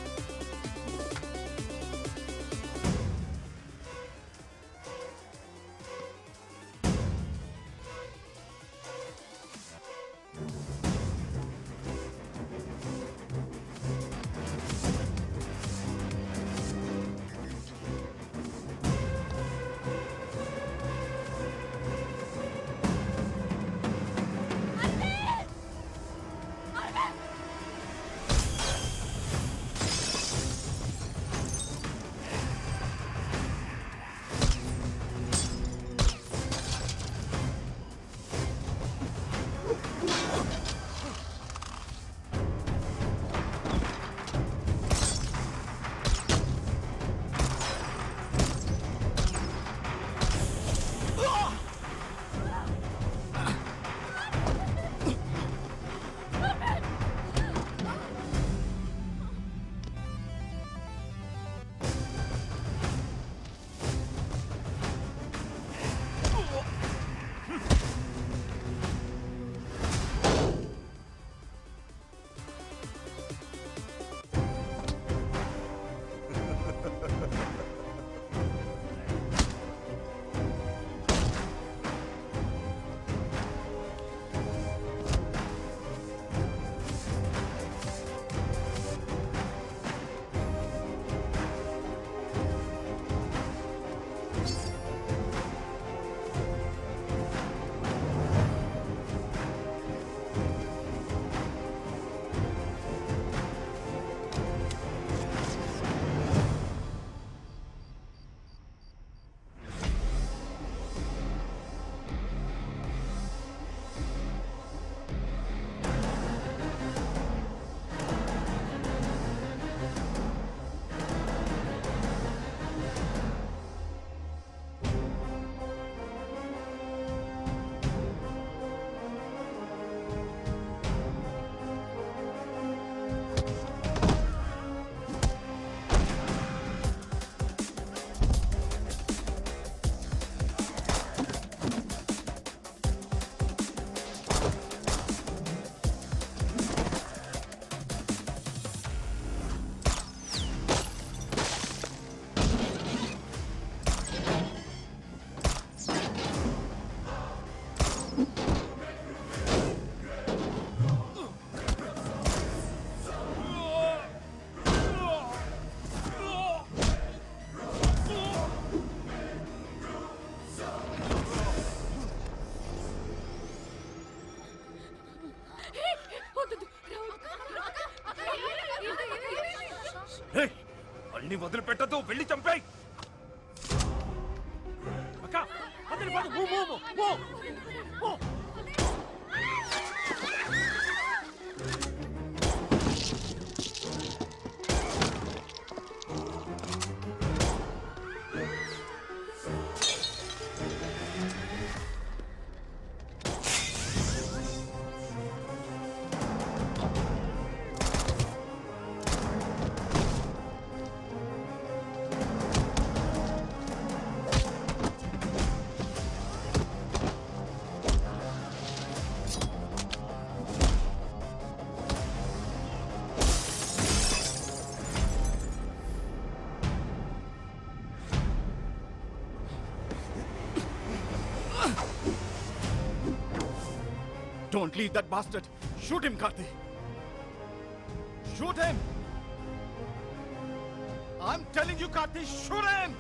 అన్ని వదిలిపెట్టదు, వెళ్ళి చంపేయ్.
అక్క వదిలిపోదు. Move move move move.
Don't leave that bastard. Shoot him, Karthi. Shoot him. I'm telling you, Karthi, shoot him.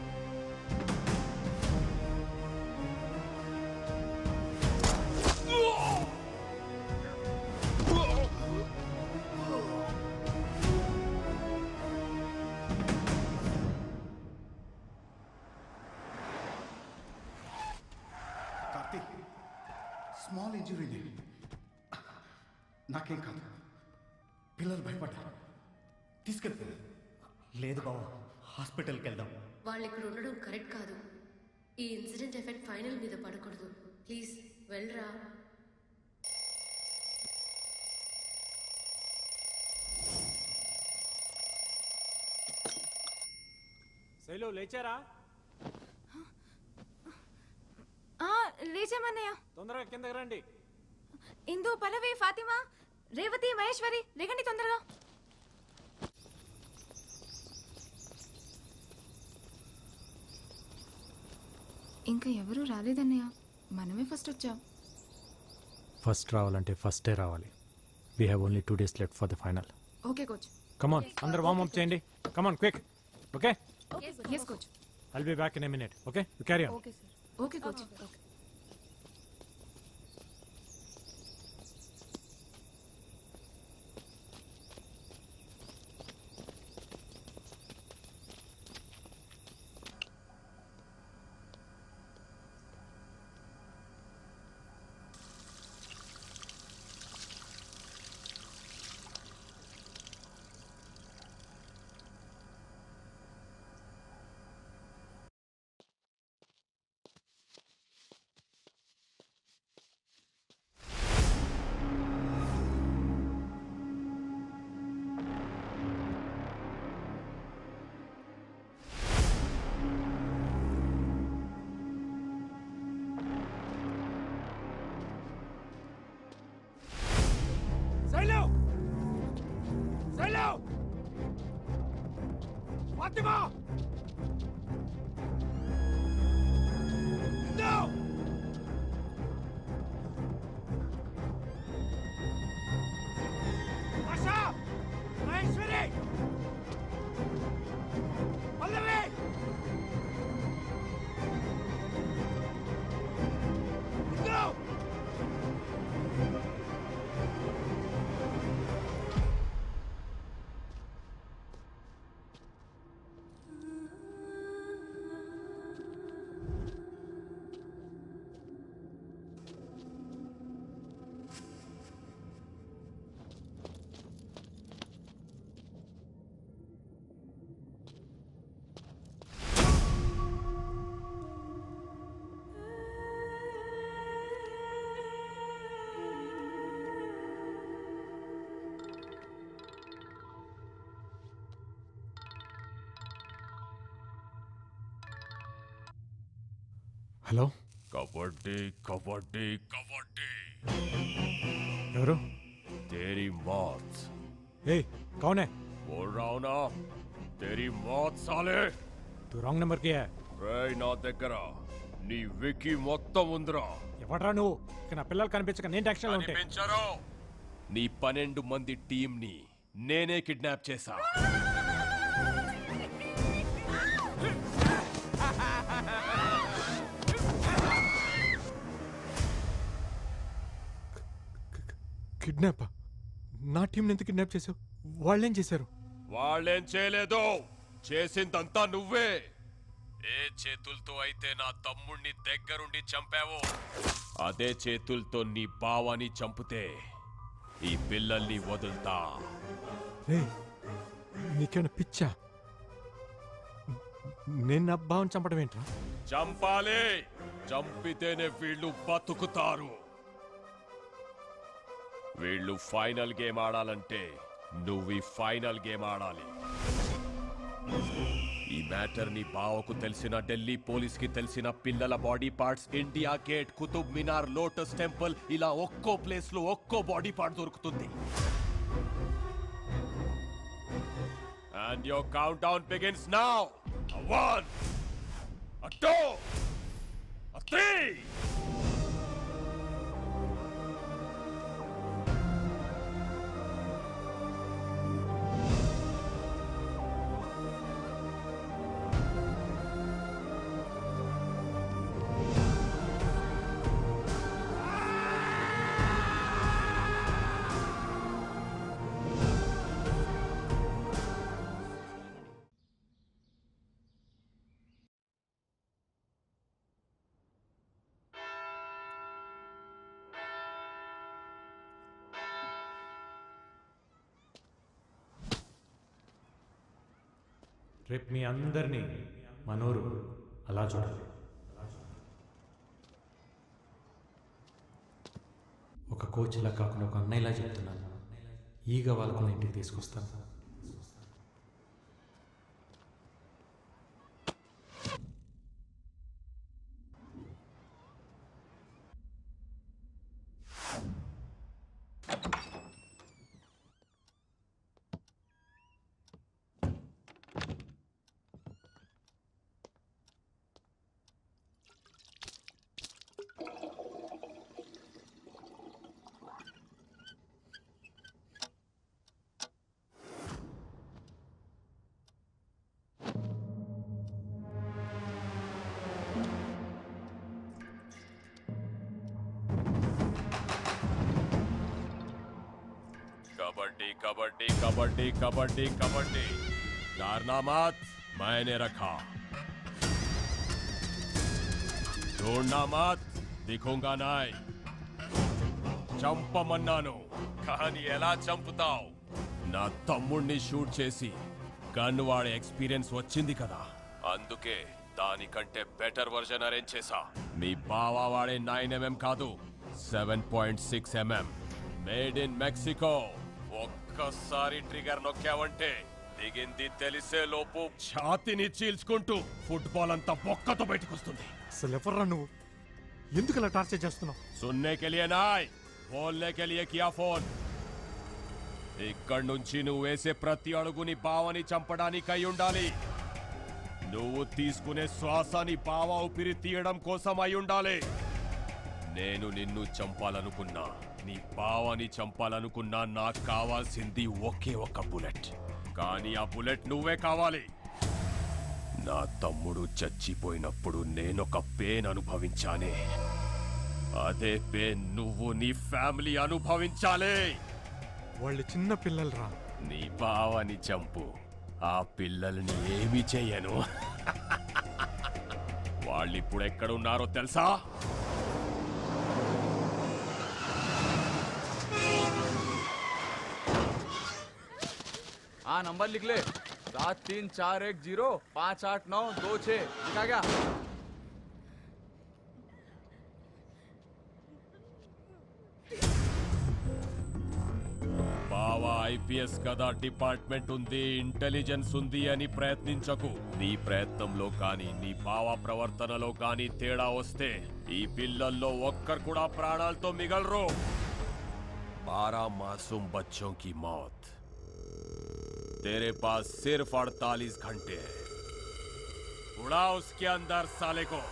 Karthik small injury నాకేం కాదు పిల్లలు భయపడ్డారు తీసుకెళ్తారు
లేదు బావా హాస్పిటల్కి వెళ్దాం.
వాళ్ళు ఇక్కడ ఉండడం కరెక్ట్ కాదు. ఈ ఇన్సిడెంట్ ఎఫెక్ట్ ఫైనల్ మీద పడకూడదు. ప్లీజ్ వెళ్ళరా.
శైలు లేచారా?
లేచామన్నయ్య.
తొందరగా కిందకి రండి.
ఇందు, పల్లవి, ఫాతిమా, రేవతి, మహేశ్వరి, రేగండి తొందరగా. ఇంకా ఎవరూ రాలేదన్నయ్య, మనమే ఫస్ట్ వచ్చాం.
ఫస్ట్ రావాలంటే ఫస్టే రావాలి. We have only 2 days left for the final.
Okay coach.
Come on, అందరూ వార్మ్ అప్ చేయండి. Come on quick. Okay?
Yes coach.
I'll be back in a minute. Okay? You carry on.
Okay sir. Okay coach.
Fatima! No! Masha! Maheshwari! Pallavi! No!
Hello.
Kabaddi kabaddi kabaddi.
ఎవరు?
तेरी मौत.
ए कौन है?
बोल रहा हूं ना, तेरी मौत साले.
तू रॉन्ग नंबर किया है.
రే నా దగ్గర నీ వికీ మొత్తం ఉందిరా.
ఎవడ్రా నువ్వు? ఇక నా పిల్లలు కనిపించక నేను టెన్షన్లో ఉంటే.
కనిపించరు. నీ 12 మంది టీంని నేనే కిడ్నాప్ చేశా.
కిడ్నాప్? నా టీం ఎందుకు కిడ్నాప్ చేసావు? వాళ్ళేం చేశారు?
వాళ్ళేం చేయలేదు, చేసిందంతా నువ్వే. ఏ చేతులతో అయితే నా తమ్ముణ్ణి దగ్గరుండి చంపావో అదే చేతులతో నీ బావని చంపితే ఈ పిల్లల్ని వదులుతా.
నీకేమైనా పిచ్చా? నేను నా బావని చంపడం ఏంట్రా?
చంపాలి, చంపితేనే వీళ్ళు బతుకుతారు. వీళ్ళు ఫైనల్ గేమ్ ఆడాలంటే నువ్వు ఈ ఫైనల్ గేమ్ ఆడాలి. ఈ మ్యాటర్ నీ బావకు తెలిసిన, ఢిల్లీ పోలీస్ కి తెలిసిన, పిల్లల body parts India Gate, Qutub Minar, lotus temple ఇలా ఒక్కో ప్లేస్ లో ఒక్కో బాడీ పార్ట్ దొరుకుతుంది. And your countdown begins now. A 1, a 2, a 3.
రేపు మీ అందరినీ మనోరు అలా చూడాలి. ఒక కోచ్లా కాకుండా ఒక అన్నయ్యలా చెప్తున్నాను. ఈగ వాళ్ళకు ఇంటికి తీసుకొస్తాను.
कबड्डी कबड्डी कबड्डी कबड्डी कबड्डी डरना मत, मैंने रखा. ढूंढना मत, दिखूंगा नहीं. చంపమన్నాను కానీ ఎలా చంపుతావు? నా తమ్ముణ్ణి షూట్ చేసి గన్ వాడే ఎక్స్పీరియన్స్ వచ్చింది కదా, అందుకే దానికంటే బెటర్ వర్జన్ అరేంజ్ చేశా. మీ బావా వాడే 9mm కాదు, 7.6mm మేడ్ ఇన్ మెక్సికో. ఒక్కసారి ట్రిగర్ నొక్కావంటే దిగింది తెలిసే లోపు ఛాతిని చీల్చుకుంటూ ఫుట్బాల్ అంతా బొక్కతో బయటకొస్తుంది.
అసలు ఎవర్రా నువ్వు? ఎందుకు అలా టార్చర్ చేస్తున్నావు?
సున్నే కే లియే నాయ్, బోల్నే కే లియే కియా ఫోన్. ఇక్కడి నుంచి నువ్వు వేసే ప్రతి అడుగుని బావని చంపడానికి అయి ఉండాలి. నువ్వు తీసుకునే శ్వాసని బావ ఊపిరి తీయడం కోసం అయి ఉండాలి. నేను నిన్ను చంపాలనుకున్నా, నీ బావని చంపాలనుకున్నా నాకు కావాల్సింది ఒకే ఒక బుల్లెట్. కానీ ఆ బుల్లెట్ నువ్వే కావాలి. నా తమ్ముడు చచ్చిపోయినప్పుడు నేనొక పెయిన్ అనుభవించానే, అదే పెయిన్ నువ్వు నీ ఫ్యామిలీ అనుభవించాలి.
వాళ్ళు చిన్న పిల్లలరా.
నీ బావని చంపు, ఆ పిల్లల్ని ఏమి చెయ్యను. వాళ్ళిప్పుడు ఎక్కడున్నారో తెలుసా?
हाँ नंबर लिख ले, 7341058926. लिखा क्या?
బావా ఐపీఎస్ కదా, డిపార్ట్మెంట్ ఉంది, ఇంటెలిజెన్స్ ఉంది అని ప్రయత్నించకు. నీ ప్రయత్నంలో కానీ నీ బావా ప్రవర్తనలో కానీ తేడా వస్తే ఈ పిల్లల్లో ఒక్కరు కూడా ప్రాణాలతో మిగలరు. 12 मासूम बच्चों की मौत, तेरे पास सिर्फ 48 घंटे है. उड़ा उसके अंदर साले को.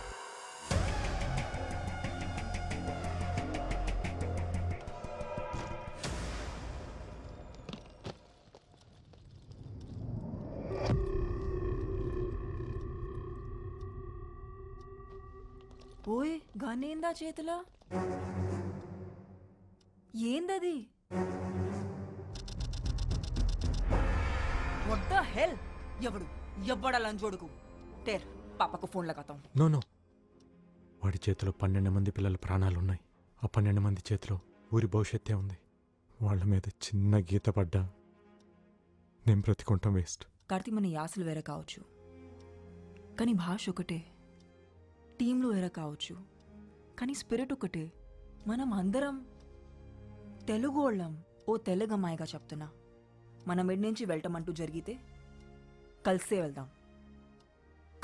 ఓయ్ గనేందా చేతిలో? ఏందది? What the hell? ఎవడు ఎవ్వడ లంచోడుకు టేర్ పాపకు ఫోన్ లగాతాం.
నో నో, వాడి చేతిలో 12 మంది పిల్లల ప్రాణాలున్నాయి. ఆ 12 మంది చేతిలో ఊరి భవిష్యత్తే ఉంది. వాళ్ళ మీద చిన్న గీత పడ్డా నేను బ్రతికుంటాం వేస్ట్.
కార్తీ, మన యాసలు వేరే కావచ్చు, కానీ భాష ఒకటే. టీంలో వేరే కావచ్చు, కానీ స్పిరిట్ ఒకటే. మనం అందరం తెలుగు వాళ్ళం. ఓ తెలుగమ్మాయిగా చెప్తున్నా, మనం ఎడి నుంచి వెళ్ళటమంటూ జరిగితే కలిసే వెళ్దాం,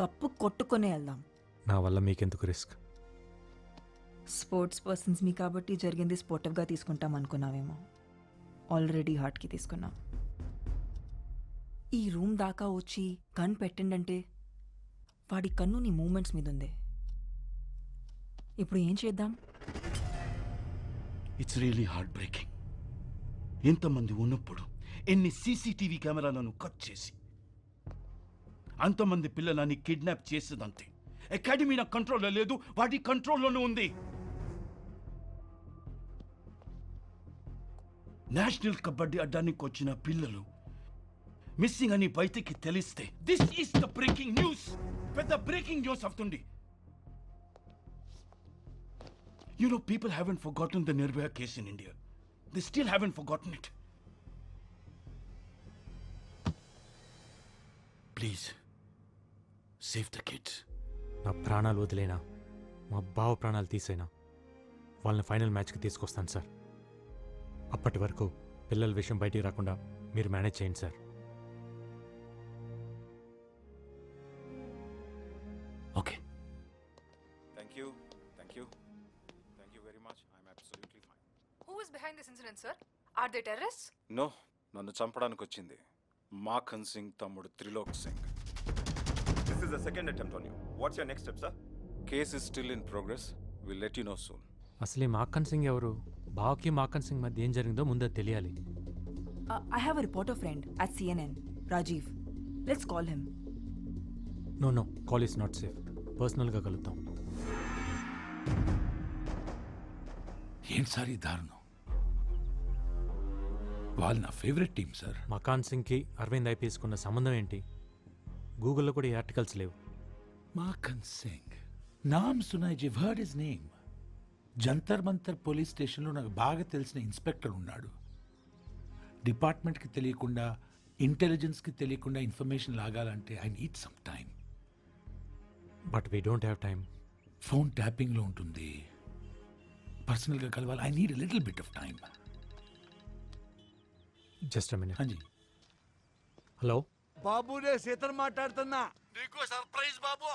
కప్పు కొట్టుకొనే వెళ్దాం.
నా వల్ల మీకెందుకు రిస్క్?
స్పోర్ట్స్ పర్సన్స్ మీ కాబట్టి జరిగింది స్పోర్టివ్గా తీసుకుంటాం అనుకున్నావేమో. ఆల్రెడీ హార్ట్కి తీసుకున్నాం. ఈ రూమ్ దాకా వచ్చి కన్ను పెట్టిండంటే వాడి కన్ను నీ మూమెంట్స్ మీద ఉంది. ఇప్పుడు ఏం చేద్దాం?
It's really heart breaking. ఎంతమంది ఉన్నప్పుడు ఎన్ని సీసీటీవీ కెమెరాలను కట్ చేసి అంతమంది పిల్లలని కిడ్నాప్ చేసేదంతే. అకాడమీ నా కంట్రోల్లో లేదు, వాటి కంట్రోల్లోనూ ఉంది. నేషనల్ కబడ్డీ అడ్డానికి వచ్చిన పిల్లలు మిస్సింగ్ అని బయటికి తెలిస్తే this is the breaking news. పెద్ద బ్రేకింగ్ న్యూస్ అవుతుంది. You know, people haven't forgotten the Nirbhaya case in India. They still haven't forgotten it. Please, Save the kid.
నా ప్రాణాలు వదిలేనా మా బావ ప్రాణాలు తీసేనా వాళ్ళని ఫైనల్ మ్యాచ్కి తీసుకొస్తాను సార్. అప్పటి వరకు పిల్లల విషయం బయటికి రాకుండా మీరు మేనేజ్ చేయండి sir.
Okay.
Thank you. Thank you. Thank you very much. I'm absolutely fine.
Who is behind this incident, sir? Are they terrorists?
No, నన్ను చంపడానికి వచ్చింది మాఖన్ సింగ్ తమ్ముడు Trilok Singh.
This is the second attempt on you. What's your next step, sir?
Case is still in progress. We'll let you know soon.
అసలు ఈ మాక్కన్ సింగ్ ఎవరు? బావకి మాక్కన్ సింగ్ మధ్య ఏం జరిగిందో ముందే తెలియాలి.
I have a reporter friend at CNN, Rajiv. Let's call him.
No, call is not safe. పర్సనల్గా కలుద్దాం.
ఏంటి సార్ ఈ దారుణం? వాళ్ళు నా ఫేవరెట్ టీమ్ సార్.
మకాన్ సింగ్కి అరవింద్ ఐపీఎస్కున్న సంబంధం ఏంటి? గూగుల్లో కూడా ఈ ఆర్టికల్స్ లేవు.
మాఖన్ సింగ్ నామ్ సునాయ్ జివ్ heard his name. Jantar Mantar police స్టేషన్లో నాకు బాగా తెలిసిన ఇన్స్పెక్టర్ ఉన్నాడు. డిపార్ట్మెంట్కి తెలియకుండా, ఇంటెలిజెన్స్కి తెలియకుండా ఇన్ఫర్మేషన్ లాగాలంటే I need some time.
But we don't have time.
Phone ట్యాపింగ్లో ఉంటుంది. పర్సనల్గా కలవాలి. I need little bit of time.
Just a minute.
హాంజీ.
హలో
బాబు, నేను సీతను మాట్లాడుతున్నా. నీకు సర్ప్రైజ్ బాబు.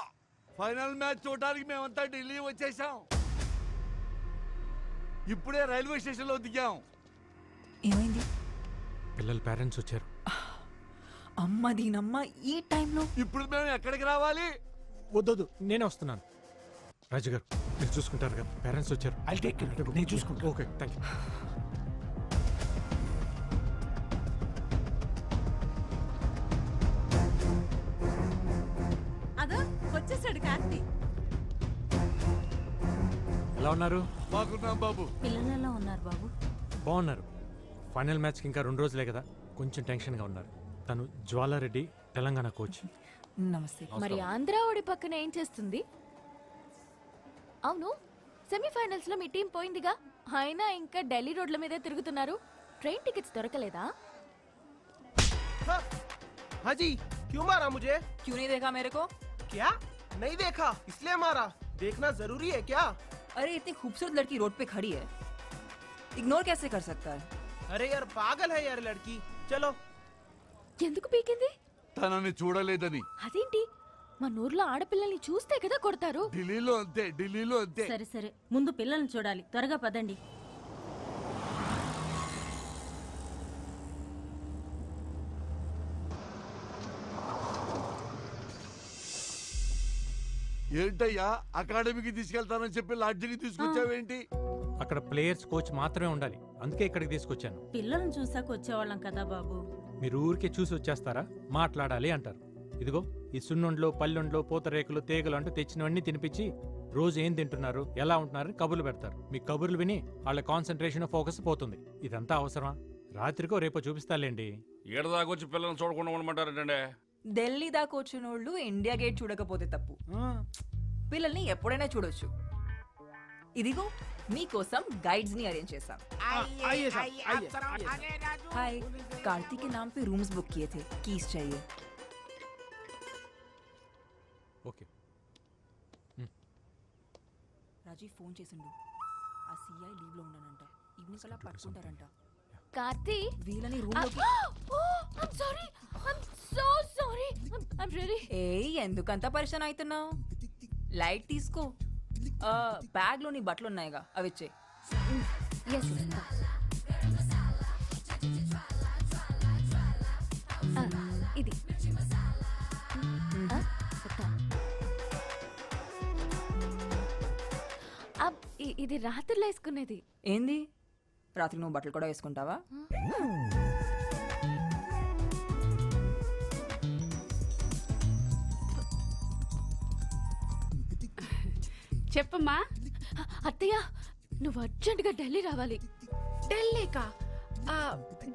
ఫైనల్ మ్యాచ్ చూడడానికి మేమంతా ఢిల్లీ వచ్చేసాం. ఇప్పుడే రైల్వే స్టేషన్లో దిగాం.
ఏమైంది?
పిల్లల పేరెంట్స్ వచ్చారు.
అమ్మ దీనమ్మ ఈ టైంలో.
ఇప్పుడు మేము ఎక్కడికి రావాలి?
వద్దు, నేనే వస్తున్నాను. రాజు గారు మీరు చూసుకుంటారు కదా, పేరెంట్స్ వచ్చారు.
I take care. నేను చూసుకుంటా.
Okay, thank you.
అదో వచ్చేసాడు కార్తీ.
ఎలా ఉన్నారు?
బాగున్నాం బాబు.
పిల్లలు ఎలా ఉన్నారు బాబు?
బాగున్నారు. ఫైనల్ మ్యాచ్కి ఇంకా 2 రోజులే కదా, కొంచెం టెన్షన్గా ఉన్నారు. తను జ్వాలారెడ్డి, తెలంగాణ కోచ్.
నమస్తే.
మరి ఆంధ్ర ఓడి పక్కన ఏం చేస్తుంది? అవును, సెమీఫైనల్స్ లో మీ టీం పోయిందిగా, అయినా ఇంకా ఢిల్లీ రోడ్ల మీదే తిరుగుతున్నారు. ట్రైన్ టికెట్స్ దొరకలేదా?
हाँ जी, क्यों मारा मुझे?
क्यों नहीं देखा मेरे को?
क्या? नहीं देखा, इसलिए मारा. देखना जरूरी है क्या?
अरे इतनी खूबसूरत लड़की रोड पे खड़ी है, इग्नोर कैसे कर सकता है?
अरे यार पागल है यार लड़की. चलो.
ఎందుకు పీకింది?
తనని చూడలేదని.
అదేంటి, మన ఊర్లో ఆడపిల్లల్ని చూస్తే కదా కొడతారు.
ఢిల్లీలో అంతే, ఢిల్లీలో అంతే.
సరే సరే, ముందు పిల్లల్ని చూడాలి. త్వరగా పదండి.
ఏంటయ్యా, అకాడమీకి తీసుకెళ్తానని చెప్పి లాడ్జికి తీసుకొచ్చావేంటి?
అక్కడ ప్లేయర్స్ కోచ్ మాత్రమే ఉండాలి, అందుకే ఇక్కడికి తీసుకొచ్చాను.
పిల్లల్ని చూసాక వచ్చేవాళ్ళం కదా బాబు.
మీరు ఊరికే చూసి వచ్చేస్తారా? మాట్లాడాలి అంటారు. ఇదిగో ఈ సున్నుండ్లు, పల్లెండ్లు, పూతరేకులు, తీగలు అంటూ తెచ్చినవన్నీ తినిపించి రోజు ఏం తింటున్నారు, ఎలా ఉంటున్నారు కబుర్లు పెడతారు. మీ కబుర్లు విని వాళ్ళ కాన్సన్ట్రేషన్, ఫోకస్ పోతుంది. ఇదంతా అవసరమా? రాత్రికో రేపో చూపిస్తాలేండి.
ఏడదాకొచ్చి పిల్లల్ని చూడకుండా ఉండమంటారంటే
ఢిల్లీ దాకా వచ్చిన వాళ్ళు ఇండియా గేట్ చూడకపోతే తప్పు. పిల్లల్ని ఎప్పుడైనా చూడొచ్చు. ఇదిగో మీకోసం గైడ్స్ ని అరేంజ్ చేశాం. हाय, कार्तिक के नाम पे रूम्स बुक किए थे, कीज चाहिए.
ఓకే.
రాజీవ్ ఫోన్ చేసిండు. ఆ సిఐ లీవ్ లో ఉన్నానంట. ఈవినింగ్ కల్లా పట్టుకుంటారంట.
కార్తీ,
వీళ్ళని రూమ్ లోకి.
I'm sorry, I'm so sorry, I'm really.
ఏయ్, ఎందుకంత పరిచయం అవుతున్నావు? లైట్ తీసుకో. బ్యాగ్ లో నీ బట్టలు ఉన్నాయిగా, అవి ఇచ్చే.
ఇది ఇది రాత్రిలో వేసుకునేది.
ఏంది, రాత్రి నువ్వు బట్టలు కూడా వేసుకుంటావా?
చెప్పమ్మా.
అత్తయ్య, నువ్వు అర్జెంటుగా ఢిల్లీ రావాలి.
ఢిల్లీకా?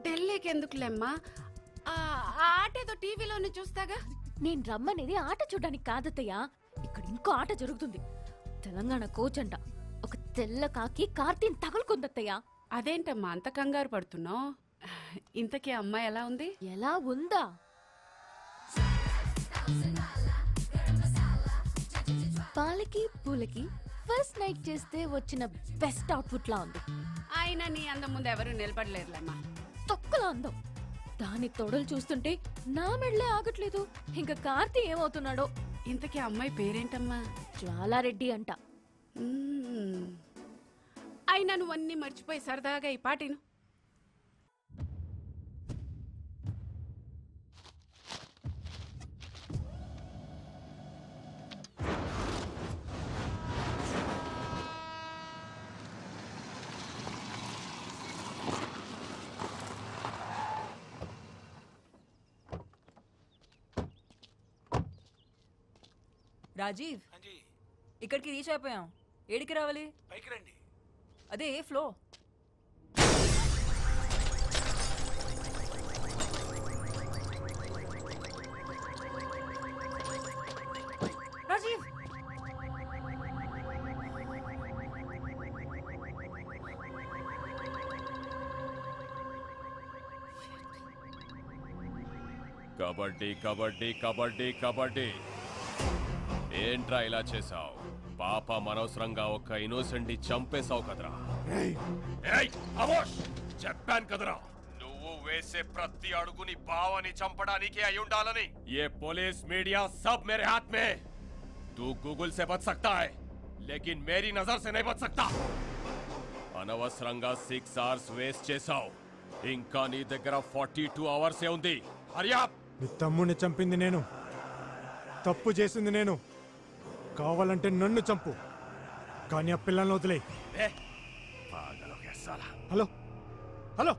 ఢిల్లీకి ఎందుకులేమ్మా, ఆట ఏదో టీవీలోనే చూస్తాగా.
నేను రమ్మనేది ఆట చూడడానికి కాదత్తయ్య, ఇక్కడ ఇంకో ఆట జరుగుతుంది. తెలంగాణ కోచ్ అంట, ఒక తెల్ల కాకి కార్తీని తగులుకుందత్తయ్య.
అదేంటమ్మా అంత కంగారు పడుతున్నావు? ఇంతకీ అమ్మాయి ఎలా ఉంది?
ఎలా ఉందా? పాలకి పూలకి ఫస్ట్ నైట్ చేస్తే వచ్చిన బెస్ట్ అవుట్ఫుట్ లా ఉంది.
ఆయన నీ అందం ముందు ఎవరు నిలబడలేరులేమ్మా.
తొక్కలా అందం. దాని తొడలు చూస్తుంటే నా మెడలే ఆగట్లేదు. ఇంకా కార్తీ ఏమవుతున్నాడో.
ఇంతకీ అమ్మాయి పేరేంటమ్మా?
జ్వాలారెడ్డి అంట.
అయినా నువ్వన్నీ మర్చిపోయి సరదాగా ఈ పాటిను.
రాజీవ్, ఇక్కడికి రీచ్ అయిపోయాం. ఏడికి రావాలి?
పైకి రండి.
అదే ఫ్లో. రాజీవ్,
కబడ్డీ కబడ్డీ కబడ్డీ కబడ్డీ. ఏంట్రా ఇలా చేసావు? పాప అనవసరంగా ఒక ఇన్నోసెంట్ చంపేశావు కదరా. చెప్పాను కదరా, నువ్వు వేసే ప్రతి అడుగుని బావని చంపడానికి అయి ఉండాలని. ये पुलिस मीडिया सब मेरे हाथ में. तू गूगल से बच सकता है लेकिन मेरी नजर से नहीं बच सकता. అనవసరంగా 6 hours వేస్ట్ చేసావు. ఇంకా నీ దగ్గర 42 hours ఉంది. హరియా.
నీ తమ్ముడిని చంపింది నేను, తప్పు చేసింది నేను. కావాలంటే నన్ను చంపు, కానీ ఆ పిల్లల్ని వదిలే. హలో హలో,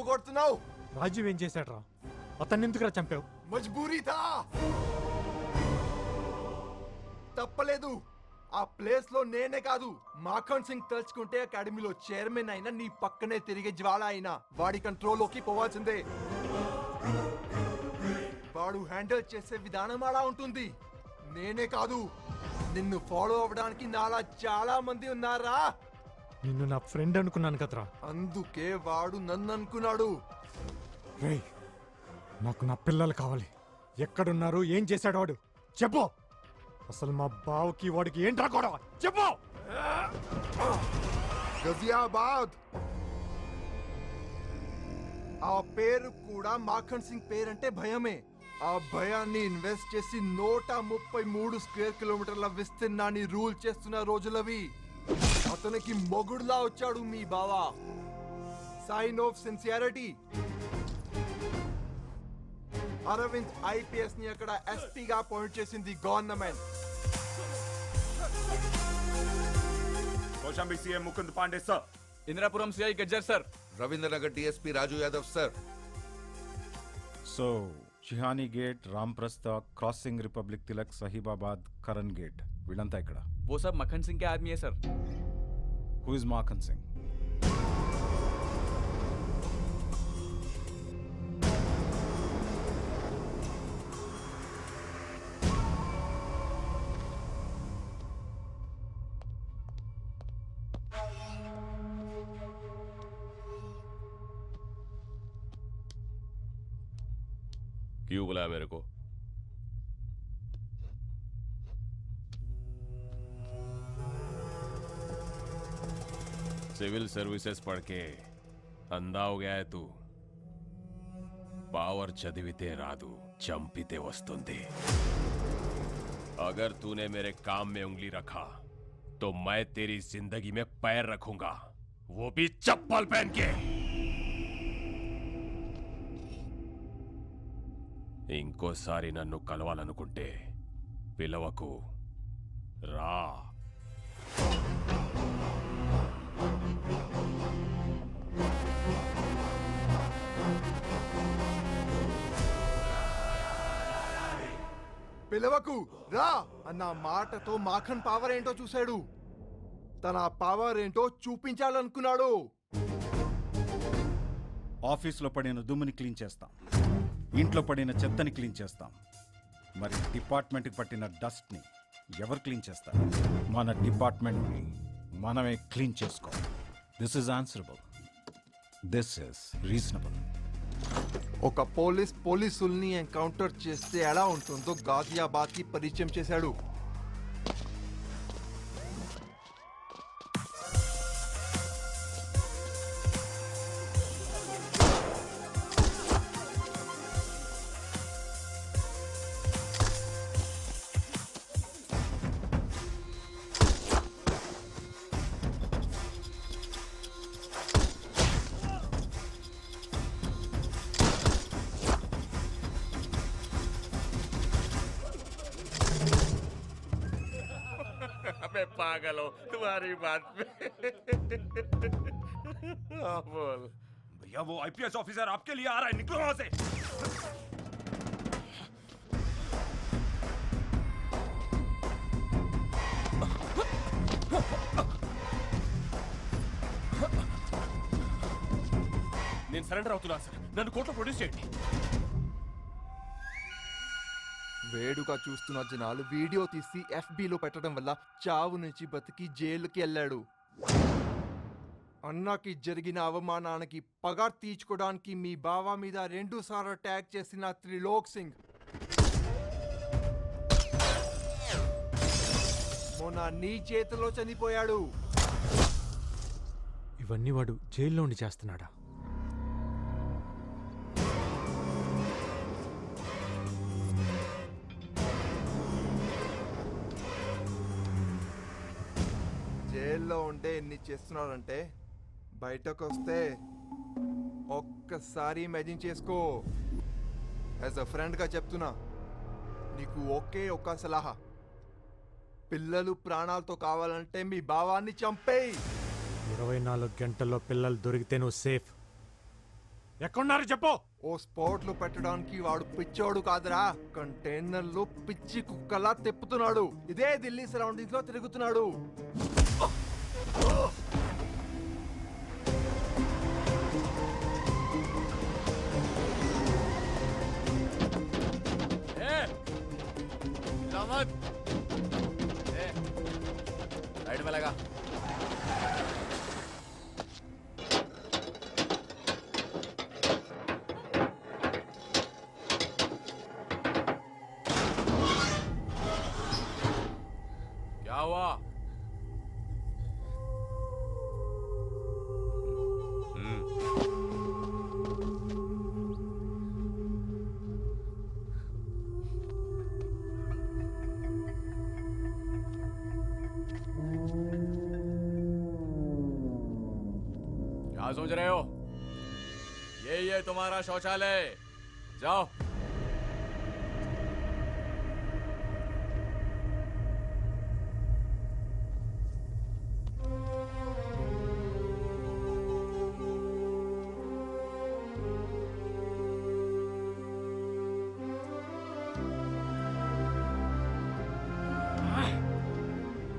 కొడుతున్నావు?
రాజీవ్ ఏం చేశాడ్రా? అతన్ని ఎందుకురా చంపావు?
మజ్బూరీ థా. తప్పలేదు. ఆ ప్లేస్ లో నేనే కాదు, మాఖన్ సింగ్ తలుచుకుంటే అకాడమీలో చైర్మన్ అయినా నీ పక్కనే తిరిగే జ్వాల అయినా వాడి కంట్రోల్లోకి పోవాల్సిందే. వాడు హ్యాండిల్ చేసే విధానం అలా ఉంటుంది. నేనే కాదు, నిన్ను ఫాలో అవ్వడానికి నాలా చాలా మంది ఉన్నారా.
నిన్ను నా ఫ్రెండ్ అనుకున్నాను కదరా.
అందుకే వాడు నన్ను అనుకున్నాడు.
రేయ్, నాకు నా పిల్లలు కావాలి. ఎక్కడున్నారు? ఏం చేశాడు వాడు? చెప్పు. అసలు మా బావకి వాడికి ఏంట్రా గొడవ? చెప్పు.
గజియాబాద్. ఆ పేరు కూడా మాఖన్ సింగ్ పేరంటే భయమే. ఆ భయాన్ని ఇన్వెస్ట్ చేసి 133 స్క్వేర్ కిలోమీటర్ల విస్తీర్ణాన్ని రూల్ చేస్తున్న రోజులవి. అతనికి మొగుడులా వచ్చాడు మీ బావా. Sign of sincerity. Arvind IPS ని అక్కడ ఎస్పీగా అపాయింట్ చేసింది government.
Kaushambi CM Mukund Pandey sir.
Indirapuram CI Gajjar sir.
Ravindranagar DSP Raju Yadav sir.
So, Chihani Gate, Ramprastha, Crossing Republic Tilak, Sahibabaad, Karan Gate. వీళ్ళంతా ఇక్కడ.
वो सब मक्खन सिंह के आदमी है sir.
Who is Makhan Singh?
क्यों बुलाया मेरे को? सिविल सर्विसेज पढ़ के अंधा हो गया है तू. पावर चदिविते रादू चंपिते वस्तुंदी. अगर तूने मेरे काम में उंगली रखा तो मैं तेरी जिंदगी में पैर रखूंगा, वो भी चप्पल पहन के. ఇంకోసారి నన్ను కలవాలనుకుంటే పిలవకు, రా.
పిలవకు రా అన్న మాటతో మాఖన్ పవర్ ఏంటో చూశాడు. తన పవర్ ఏంటో చూపించాలనుకున్నాడు.
ఆఫీస్లో పడిన దుమ్ముని క్లీన్ చేస్తాం, ఇంట్లో పడిన చెత్తని క్లీన్ చేస్తాం. మరి డిపార్ట్మెంట్కి పట్టిన డస్ట్ని ఎవరు క్లీన్ చేస్తారు? మన డిపార్ట్మెంట్ని మనమే క్లీన్ చేసుకోవాలి. This is answerable, this is reasonable.
ఒక పోలీసుల్ని ఎన్కౌంటర్ చేస్తే ఎలా ఉంటుందో గాజియాబాద్కి పరిచయం చేశాడు.
मैं पागल हूँ तुम्हारी बात पे। बोल
भैया वो आईपीएस ऑफिसर आपके लिए आ रहा है, निकलो वहां से।
నేను సరెండర్ అవుతున్నాను సార్, నన్ను కోర్టులో ప్రొడ్యూస్ చేయండి.
వేడుక చూస్తున్న జనాలు వీడియో తీసి FBలో పెట్టడం వల్ల చావు నుంచి బతికి జైలుకి వెళ్ళాడు. అన్నకి జరిగిన అవమానానికి పగ తీర్చుకోవడానికి మీ బావ మీద 2 సార్లు అటాక్ చేసిన త్రిలోక్ సింగ్ మొన్న నీ చేతిలో చనిపోయాడు.
ఇవన్నీ వాడు జైల్లో ఉండి చేస్తున్నాడా?
జైల్లో ఉండే ఎన్ని చేస్తున్నాడంటే బయటకు వస్తే ఒక్కసారి ఇమాజిన్ చేసుకో. యాజ్ అ ఫ్రెండ్గా చెప్తున్నా, నీకు ఒకే ఒక్క సలహా, పిల్లలు ప్రాణాలతో కావాలంటే మీ భావాన్ని చంపేయి.
24 గంటల్లో పిల్లలు దొరికితే నువ్వు సేఫ్. ఎక్కడున్నారు చెప్పు.
ఓ స్పోర్ట్లు పెట్టడానికి వాడు పిచ్చోడు కాదురా, కంటైనర్లు పిచ్చి కుక్కలా తిప్పుతున్నాడు. ఇదే ఢిల్లీ సరౌండింగ్స్ లో తిరుగుతున్నాడు.
राइट में लगा। क्या हुआ? क्या सोच रहे हो? ये तुम्हारा शौचालय, जाओ।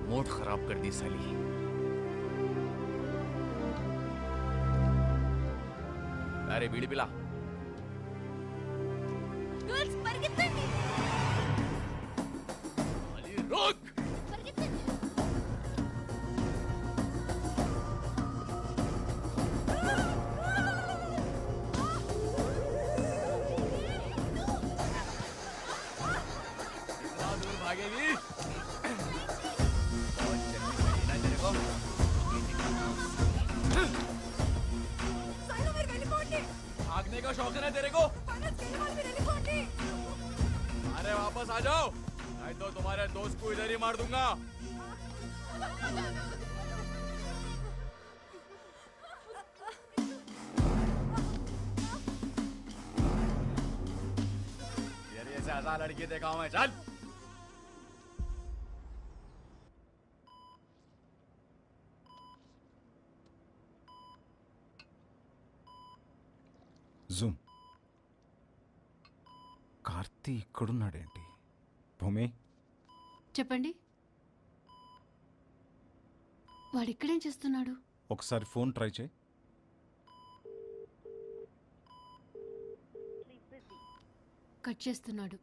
मूड खराब कर दी साली। अरे बीड़ी पिला।
గర్ల్స్ పరిగెత్తండి.
अली रुक।
పరిగెత్తండి.
कितना दूर भागेगी? बहुत जल्दी चली ना तेरे को। भागने का शौक है ना तेरे को? अरे वापस आ जाओ, नहीं तो तुम्हारे दोस्त को इधर ही मार दूंगा। ये से आजा लड़की देखा हूं मैं, चल।
జూమ్. కార్తీ ఇక్కడున్నాడేంటి? భూమి,
చెప్పండి, వాడు ఇక్కడేం చేస్తున్నాడు?
ఒకసారి ఫోన్ ట్రై చేయి.
కట్ చేస్తున్నాడు.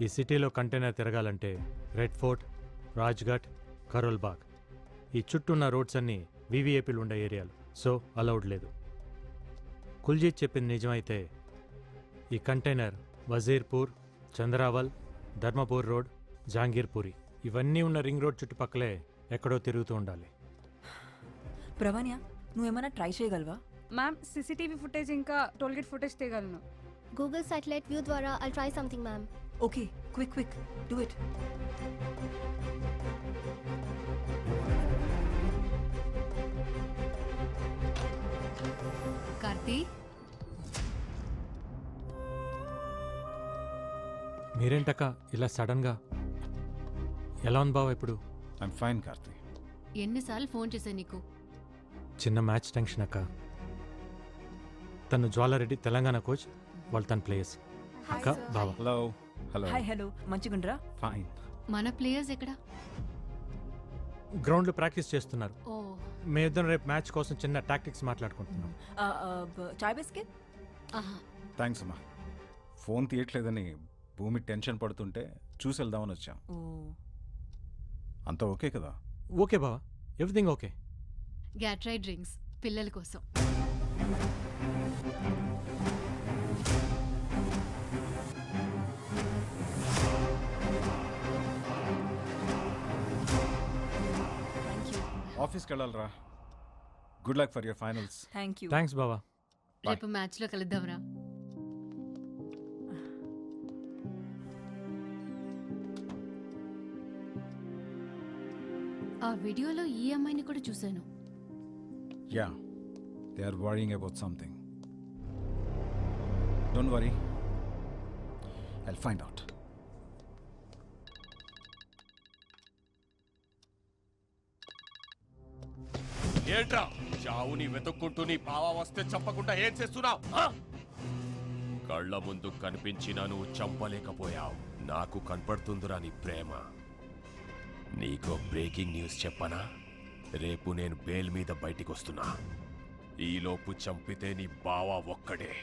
ఈ సిటీలో కంటైనర్ తిరగాలంటే రెడ్ ఫోర్ట్, రాజ్ఘాట్, కరోల్ బాగ్ ఈ చుట్టూ ఉన్న రోడ్స్ అన్నీ వీవీఐపీలు ఉండే ఏరియాలు, సో అలౌడ్ లేదు. కుల్జీత్ చెప్పింది నిజమైతే ఈ కంటైనర్ వజీర్పూర్, చంద్రావల్, ధర్మపూర్ రోడ్, జాంగీర్పూరి ఇవన్నీ ఉన్న రింగ్ రోడ్ చుట్టుపక్కలే ఎక్కడో తిరుగుతూ ఉండాలి.
ప్రవణ్య, నువ్వేమైనా ట్రై చేయగలవా?
మ్యామ్, సీసీటీవీ ఫుటేజ్ ఇంకా టోల్గేట్ ఫుటేజ్ తీయగలను.
గూగుల్ సాటిలైట్ వ్యూ ద్వారా I'll try something ma'am.
Okay, quick do it.
Karthi,
మీరేంటక్క ఇలా సడన్గా? ఎలా ఉంది బావ ఇప్పుడు?
I'm fine Karthi.
ఎన్నిసార్లు ఫోన్ చేశా నీకు?
చిన్న మ్యాచ్ టెన్షన్ అక్క. తను జ్వాలారెడ్డి తెలంగాణ కోచ్, వాళ్ళు తన ప్లేయర్స్. అక్క బావ.
హలో. హలో.
హాయ్. హలో, మంచిగుండ్రా?
ఫైన్.
మన ప్లేయర్స్ ఎక్కడ?
గ్రౌండ్లో ప్రాక్టీస్ చేస్తున్నారు.
ఓ,
మేమిద్దరం రేపు మ్యాచ్ కోసం చిన్న టాక్టిక్స్ మాట్లాడుకుంటున్నాం.
చాయ్ బిస్కెట్?
థ్యాంక్స్ అమ్మా. ఫోన్ తీయట్లేదని భూమి టెన్షన్ పడుతుంటే చూసి వెళ్దామని వచ్చాం. అంతా ఓకే కదా?
ఓకే బావా, ఎవ్రీథింగ్ ఓకే.
గ్యాట్రై డ్రింక్స్ పిల్లల కోసం.
ఆఫీస్కి వెళ్ళాలరా. Good luck for your finals.
Thank you.
Thanks బావా.
రేపు మ్యాచ్లో కలుద్దాంరా. ఆ వీడియోలో ఈ అమ్మాయిని కూడా చూశాను.
Yeah, they are worrying about something. Don't worry, I'll find out.
ఏంట్రా చావుని వెతుక్కుంటూ నీ బావ వస్తే చంపకుండా ఏం చేస్తున్నావు? కళ్ళ ముందు కనిపించినా నువ్వు చంపలేకపోయావు. నాకు కనపడుతుందిరా నీ ప్రేమ. నీకో బ్రేకింగ్ న్యూస్ చెప్పనా? రేపు నేను బెయిల్ మీద బయటికి వస్తున్నా. ఈలోపు చంపితే నీ బావ ఒక్కడే,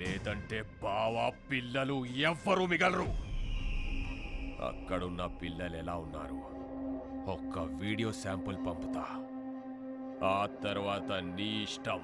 లేదంటే బావ పిల్లలు ఎవ్వరూ మిగలరు. అక్కడున్న పిల్లలు ఎలా ఉన్నారు ఒక్క వీడియో శాంపుల్ పంపుతా. ఆ తర్వాత నీ ఇష్టం.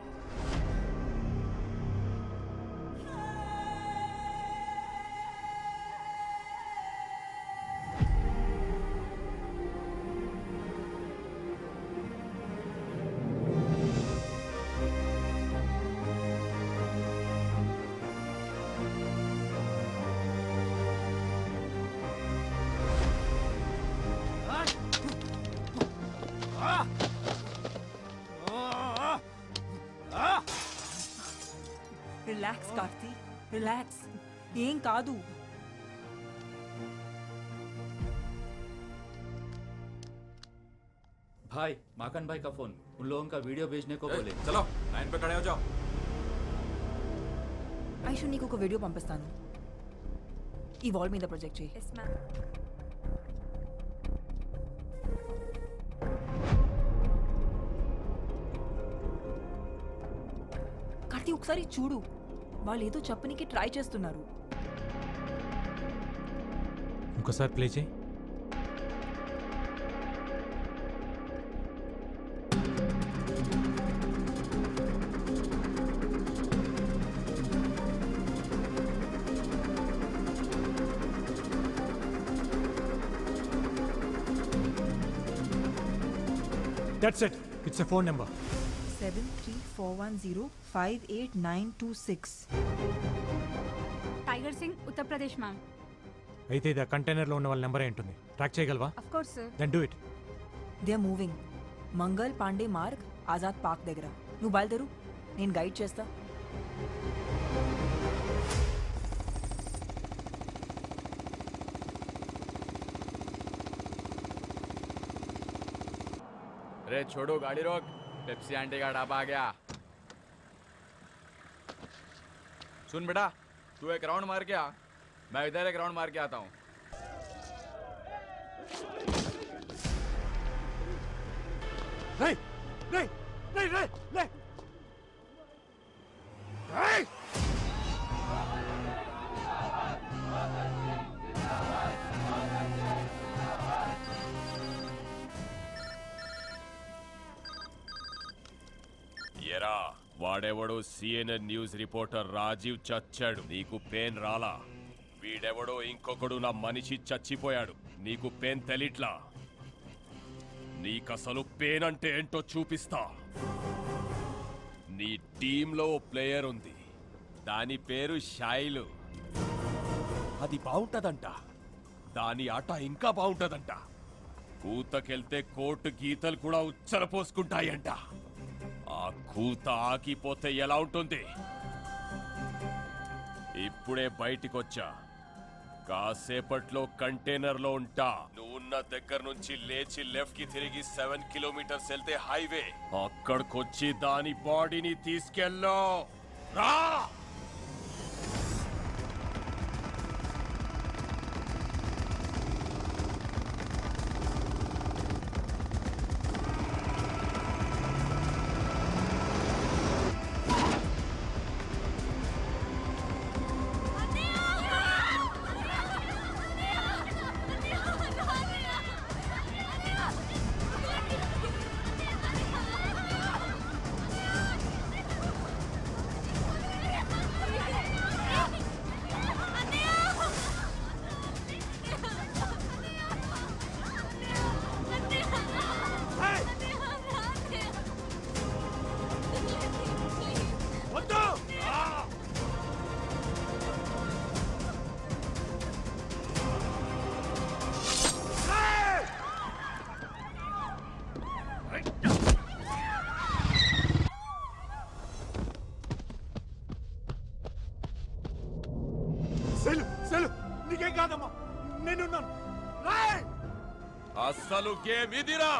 Relax Karthi, relax. ఏం కాదు.
भाई माखन भाई का फोन, उन लोगों का वीडियो भेजने को बोले.
चलो लाइन पे खड़े हो जाओ.
ఐషు, నీకు ఒక వీడియో పంపిస్తాను. ఈ వాల్ మీద ప్రొజెక్ట్ చేయి. కార్తీ, ఒకసారి చూడు. వాళ్ళు ఏదో చెప్పనికి ట్రై చేస్తున్నారు.
ఇంకోసారి ప్లే చేయి. That's it. It's a phone number.
7341058926.
Tiger Singh, Uttar Pradesh ma'am.
అయితే ఇది ఆ కంటైనర్లో ఉన్న వాళ్ళ నెంబర్ ఉంటుంది. ట్రాక్ చేయగలవా?
Of course sir.
Then do it.
They are moving. Mangal Pandey Marg, Azad Park దగ్గర. నువ్వు బయలుదేరు, నేను గైడ్ చేస్తా.
अरे छोड़ो गाड़ी रोक, पेप्सी आंटी का ढाबा आ गया। सुन बेटा, तू एक राउंड मार के आ, मैं इधर एक राउंड मार के आता हूँ।
नहीं नहीं नहीं नहीं नहीं नहीं
ఎరా వాడెవడో సిఎన్ఎన్ న్యూస్ రిపోర్టర్ రాజీవ్ చచ్చాడు, నీకు పెయిన్ రాలా? వీడెవడో ఇంకొకడు నా మనిషి చచ్చిపోయాడు, నీకు పెయిన్ తెలిట్లా? నీకసలు పెయిన్ అంటే ఏంటో చూపిస్తా. నీ టీంలో ఓ ప్లేయర్ ఉంది, దాని పేరు షైలు. అది బాగుంటదంట, దాని ఆట ఇంకా బాగుంటదంట. కూతకెళ్తే కోర్టు గీతలు కూడా ఉచ్చర పోసుకుంటాయంట. ఆ కూత ఆగిపోతే ఎలా ఉంటుంది? ఇప్పుడే బయటికొచ్చా, కాసేపట్లో కంటైనర్లో ఉంటా. నువ్వున్న దగ్గర నుంచి లేచి లెఫ్ట్ కి తిరిగి 7 కిలోమీటర్స్ వెళ్తే హైవే, అక్కడికొచ్చి దాని బాడీని తీసుకెళ్ళో రా.
నీకేం కాదమ్మా, నేనున్నాను.
అస్సలు గేమ్ ఇదిరా.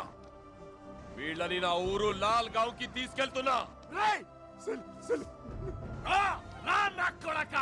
వీళ్ళని నా ఊరు లాల్ గావ్ కి తీసుకెళ్తున్నా.
నా కొడక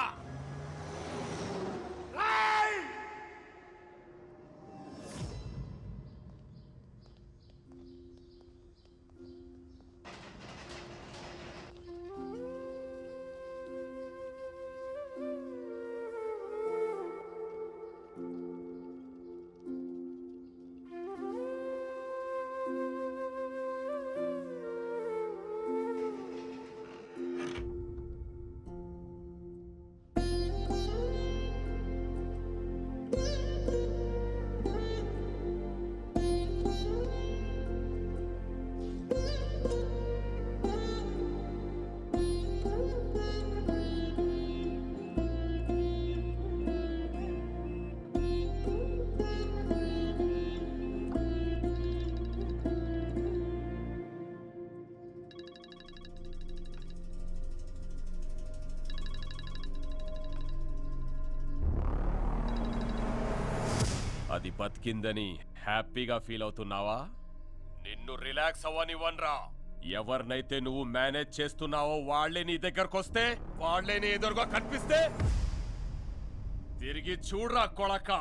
అది బతికిందని హ్యాపీగా ఫీల్ అవుతున్నావా? నిన్ను రిలాక్స్ అవ్వనివ్వన్రా. ఎవరినైతే నువ్వు మేనేజ్ చేస్తున్నావో వాళ్లే నీ దగ్గరకొస్తే, వాళ్లే నీ ఎదురుగా కనిపిస్తే తిరిగి చూడ్రా కొడక.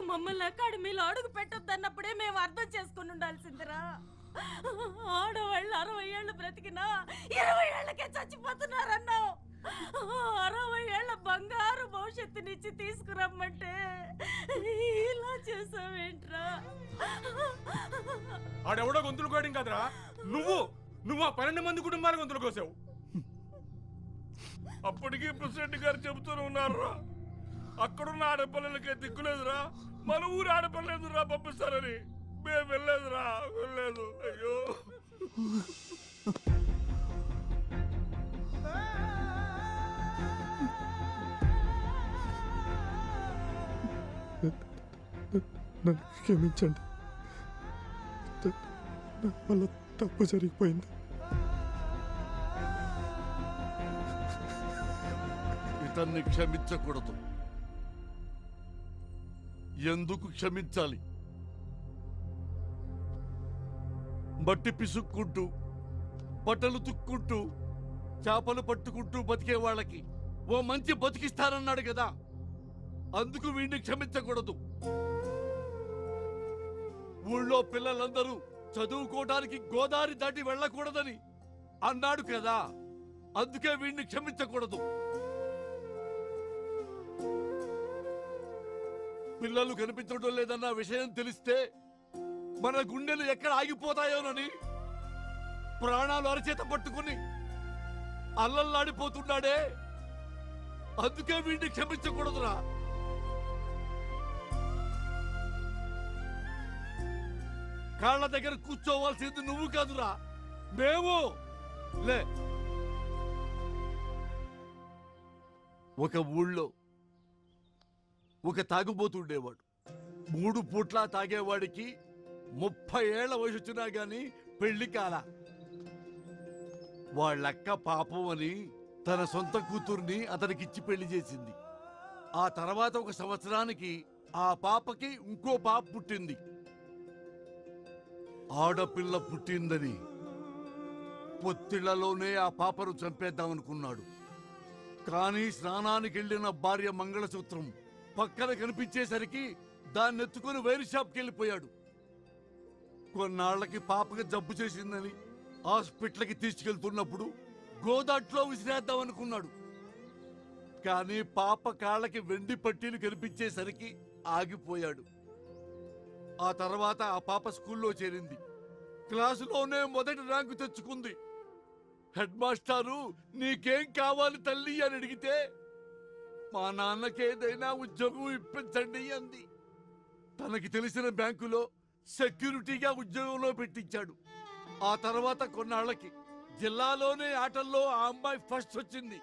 మమ్మల్ని అకాడమీలో అడుగు పెట్టొద్దన్నప్పుడే మేము అర్థం చేసుకుని ఉండాల్సిందిరా. ఆడవాళ్ళు 60 ఏళ్ళు బ్రతికినా 20 ఏళ్ళకే చచ్చిపోతున్నారన్నావు. 60 ఏళ్ల బంగారు భవిష్యత్తునిచ్చి తీసుకురమ్మంటే ఇలా చేసావేంట్రా?
ఆడెవడో గొంతులు కోయడం కదరా, నువ్వు ఆ 12 మంది కుటుంబాల గొంతులు కోసావు.
అప్పటికీ ప్రెసిడెంట్ గారు చెబుతూనే ఉన్నారా, అక్కడున్న ఆడపిల్లలకే దిక్కులేదురా, మన ఊరు ఆడపిల్లలేదురా పంపిస్తారని. మేము వెళ్ళలేదురా, వెళ్ళలేదు. అయ్యో
నన్ను క్షమించండి, నా వల్ల తప్పు జరిగిపోయింది.
ఇతన్ని క్షమించకూడదు. ఎందుకు క్షమించాలి? మట్టి పిసుక్కుంటూ, బట్టలు తుక్కుంటూ, చేపలు పట్టుకుంటూ బతికే వాళ్ళకి ఓ మంచి బతికిస్తానన్నాడు కదా, అందుకు వీడిని క్షమించకూడదు. ఊళ్ళో పిల్లలందరూ చదువుకోవడానికి గోదావరి దాటి వెళ్ళకూడదని అన్నాడు కదా, అందుకే వీడిని క్షమించకూడదు. పిల్లలు కనిపించడం లేదన్న విషయం తెలిస్తే మన గుండెలు ఎక్కడ ఆగిపోతాయోనని ప్రాణాలు అరచేత పట్టుకుని అల్లల్లాడిపోతున్నాడే, అందుకే వీడిని క్షమించకూడదురా. కాళ్ళ దగ్గర కూర్చోవాల్సింది నువ్వు కాదురా, మేము. లే, ఒక ఊళ్ళో ఒక తాగుబోతుండేవాడు. 3 పూట్లా తాగేవాడికి 30 ఏళ్ల వయసు వచ్చినా గాని పెళ్లి కాల. వాళ్ళక్క పాపం అని తన సొంత కూతుర్ని అతనికిచ్చి పెళ్లి చేసింది. ఆ తర్వాత 1 సంవత్సరానికి ఆ పాపకి ఇంకో పాప పుట్టింది. ఆడపిల్ల పుట్టిందని పొత్తిళ్లలోనే ఆ పాపను చంపేద్దామనుకున్నాడు. కానీ స్నానానికి వెళ్ళిన భార్య మంగళసూత్రం పక్కన కనిపించేసరికి దాన్ని ఎత్తుకుని వైర్ షాప్కి వెళ్ళిపోయాడు. కొన్నాళ్లకి పాపకి జబ్బు చేసిందని హాస్పిటల్కి తీసుకెళ్తున్నప్పుడు గోదాట్లో విసిరేద్దామనుకున్నాడు. కానీ పాప కాళ్ళకి వెండి పట్టీలు కనిపించేసరికి ఆగిపోయాడు. ఆ తర్వాత ఆ పాప స్కూల్లో చేరింది. క్లాసులోనే మొదటి ర్యాంకు తెచ్చుకుంది. హెడ్ మాస్టారు నీకేం కావాలి తల్లి అని అడిగితే మా నాన్నకేదైనా ఉద్యోగం ఇప్పించండి అంది. తనకి తెలిసిన బ్యాంకులో సెక్యూరిటీగా ఉద్యోగంలో పెట్టించాడు. ఆ తర్వాత కొన్నాళ్లకి జిల్లాలోనే ఆటల్లో ఆ అమ్మాయి ఫస్ట్ వచ్చింది.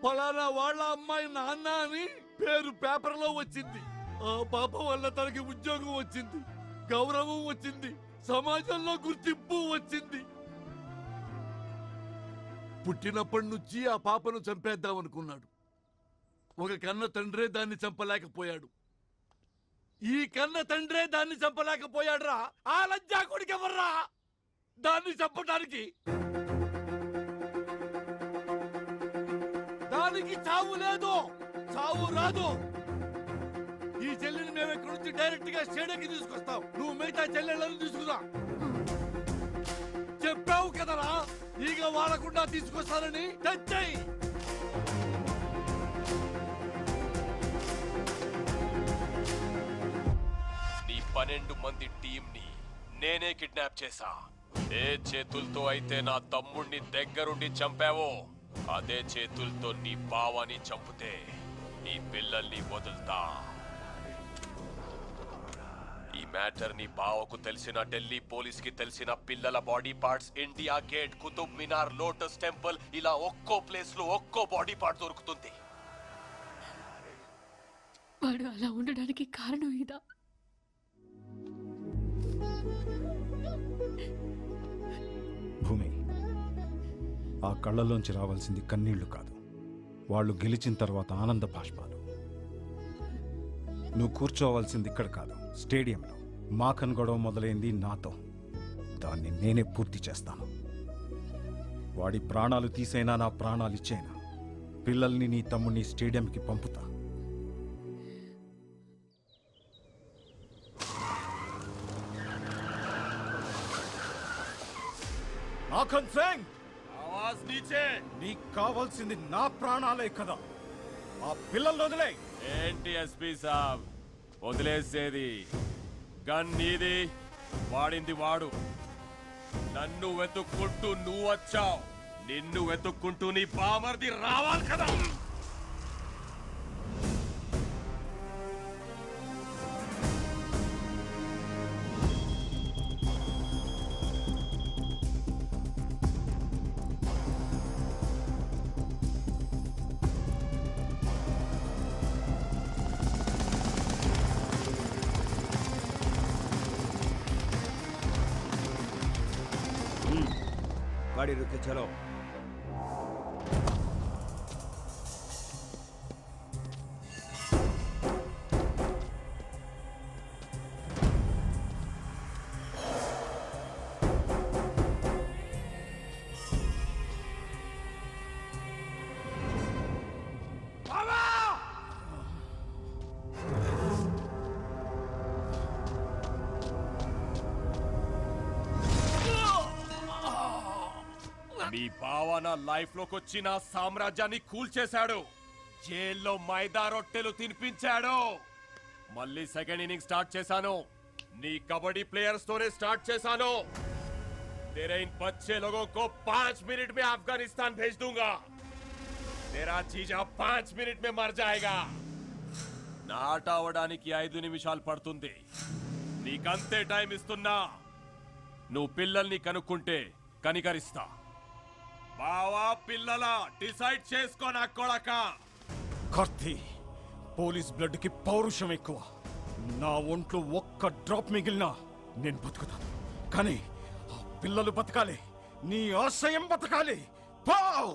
పలానా వాళ్ళ అమ్మాయి నాన్న అని పేరు పేపర్లో వచ్చింది. ఆ పాప వల్ల తనకి ఉద్యోగం వచ్చింది, గౌరవం వచ్చింది, సమాజంలో గుర్తింపు వచ్చింది. పుట్టినప్పటి నుంచి ఆ పాపను చంపేద్దామనుకున్నాడు. ఒక కన్న తండ్రే దాన్ని చంపలేకపోయాడు. ఈ కన్న తండ్రే దాన్ని చంపలేకపోయాడు రా. ఆ లజ్జాకుడికి ఎవర్రా దాన్ని చంపడానికి? దానికి చావు లేదు, చావు రాదు. ఈ చెల్లిని మేము ఇక్కడ నుంచి డైరెక్ట్ గా స్టేడియంకి తీసుకొస్తాం. నువ్వు మిగతా చెల్లెళ్ళని తీసుకురా. చెప్పావు కదరా ఈగ వాడకుండా తీసుకొస్తానని. తెచ్చాయి.
నీ 12 మంది టీంని నేనే కిడ్నాప్ చేశా. ఏ చేతులతో అయితే నా తమ్ముడిని దగ్గరుండి చంపావో అదే చేతులతో నీ బావని చంపితే నీ పిల్లల్ని వదులుతా. ఈ మ్యాటర్ నీ బావకు తెలిసిన, ఢిల్లీ పోలీస్ కి తెలిసిన, పిల్లల body parts India Gate, Qutub Minar, lotus temple ఇలా ఒక్కో ప్లేస్ లో ఒక్కో బాడీ పార్ట్ దొరుకుతుంది.
వాడు అలా ఉండడానికి కారణం ఇదా?
భూమి, ఆ కళ్ళలోంచి రావాల్సింది కన్నీళ్లు కాదు, వాళ్ళు గెలిచిన తర్వాత ఆనంద బాష్పాలు. నువ్వు కూర్చోవాల్సింది ఇక్కడ కాదు, స్టేడియంలో. మాకన్ గొడవ మొదలైంది నాతో. దాన్ని నేనే పూర్తి చేస్తాను. వాడి ప్రాణాలు తీసైనా నా ప్రాణాలు ఇచ్చేనా పిల్లల్ని నీ తమ్ముడిని స్టేడియంకి పంపుతా.
మాఖన్ సింగ్,
ఆవాజ్ నీచే.
నీకు కావాల్సింది నా ప్రాణాలే కదా, ఆ పిల్లల్ని వదిలే.
ఏంటి ఎస్పీ సాబ్ వదిలేసేది? గన్ నీది, వాడింది వాడు. నన్ను వెతుక్కుంటూ నువ్వు వచ్చావు, నిన్ను వెతుక్కుంటూ నీ బామర్ది రావాలి కదా.
गाड़ी रुके, चलो।
మీ బావ నా లైఫ్ లోకి వచ్చి నా సామ్రాజ్యాన్ని కూల్చేశాడు. జైల్లో మైదా రొట్టెలు తినిపించాడు. మళ్ళీ సెకండ్ ఇన్నింగ్ స్టార్ట్ చేశాను. నీ కబడ్డీ ప్లేయర్స్ తోనే స్టార్ట్ చేశాను. तेरे इन बच्चे लोगों को 5 मिनट में अफगानिस्तान भेज दूंगा. तेरा जीजा 5 मिनट में मर जाएगा. నాట అవడానికి 5 నిమిషాలు పడుతుంది. నీకంతే టైం ఇస్తున్నా. నువ్వు పిల్లల్ని కనుక్కుంటే కనికరిస్తా. బావా పిల్లల డిసైడ్ చేసుకో నా కొడక.
కార్తీ, పోలీస్ బ్లడ్ కి పౌరుషం ఎక్కువ. నా ఒంట్లో ఒక్క డ్రాప్ మిగిలినా నేను బతుకుతాను, కానీ ఆ పిల్లలు బతకాలి. నీ ఆశయం బతకాలి. Pav!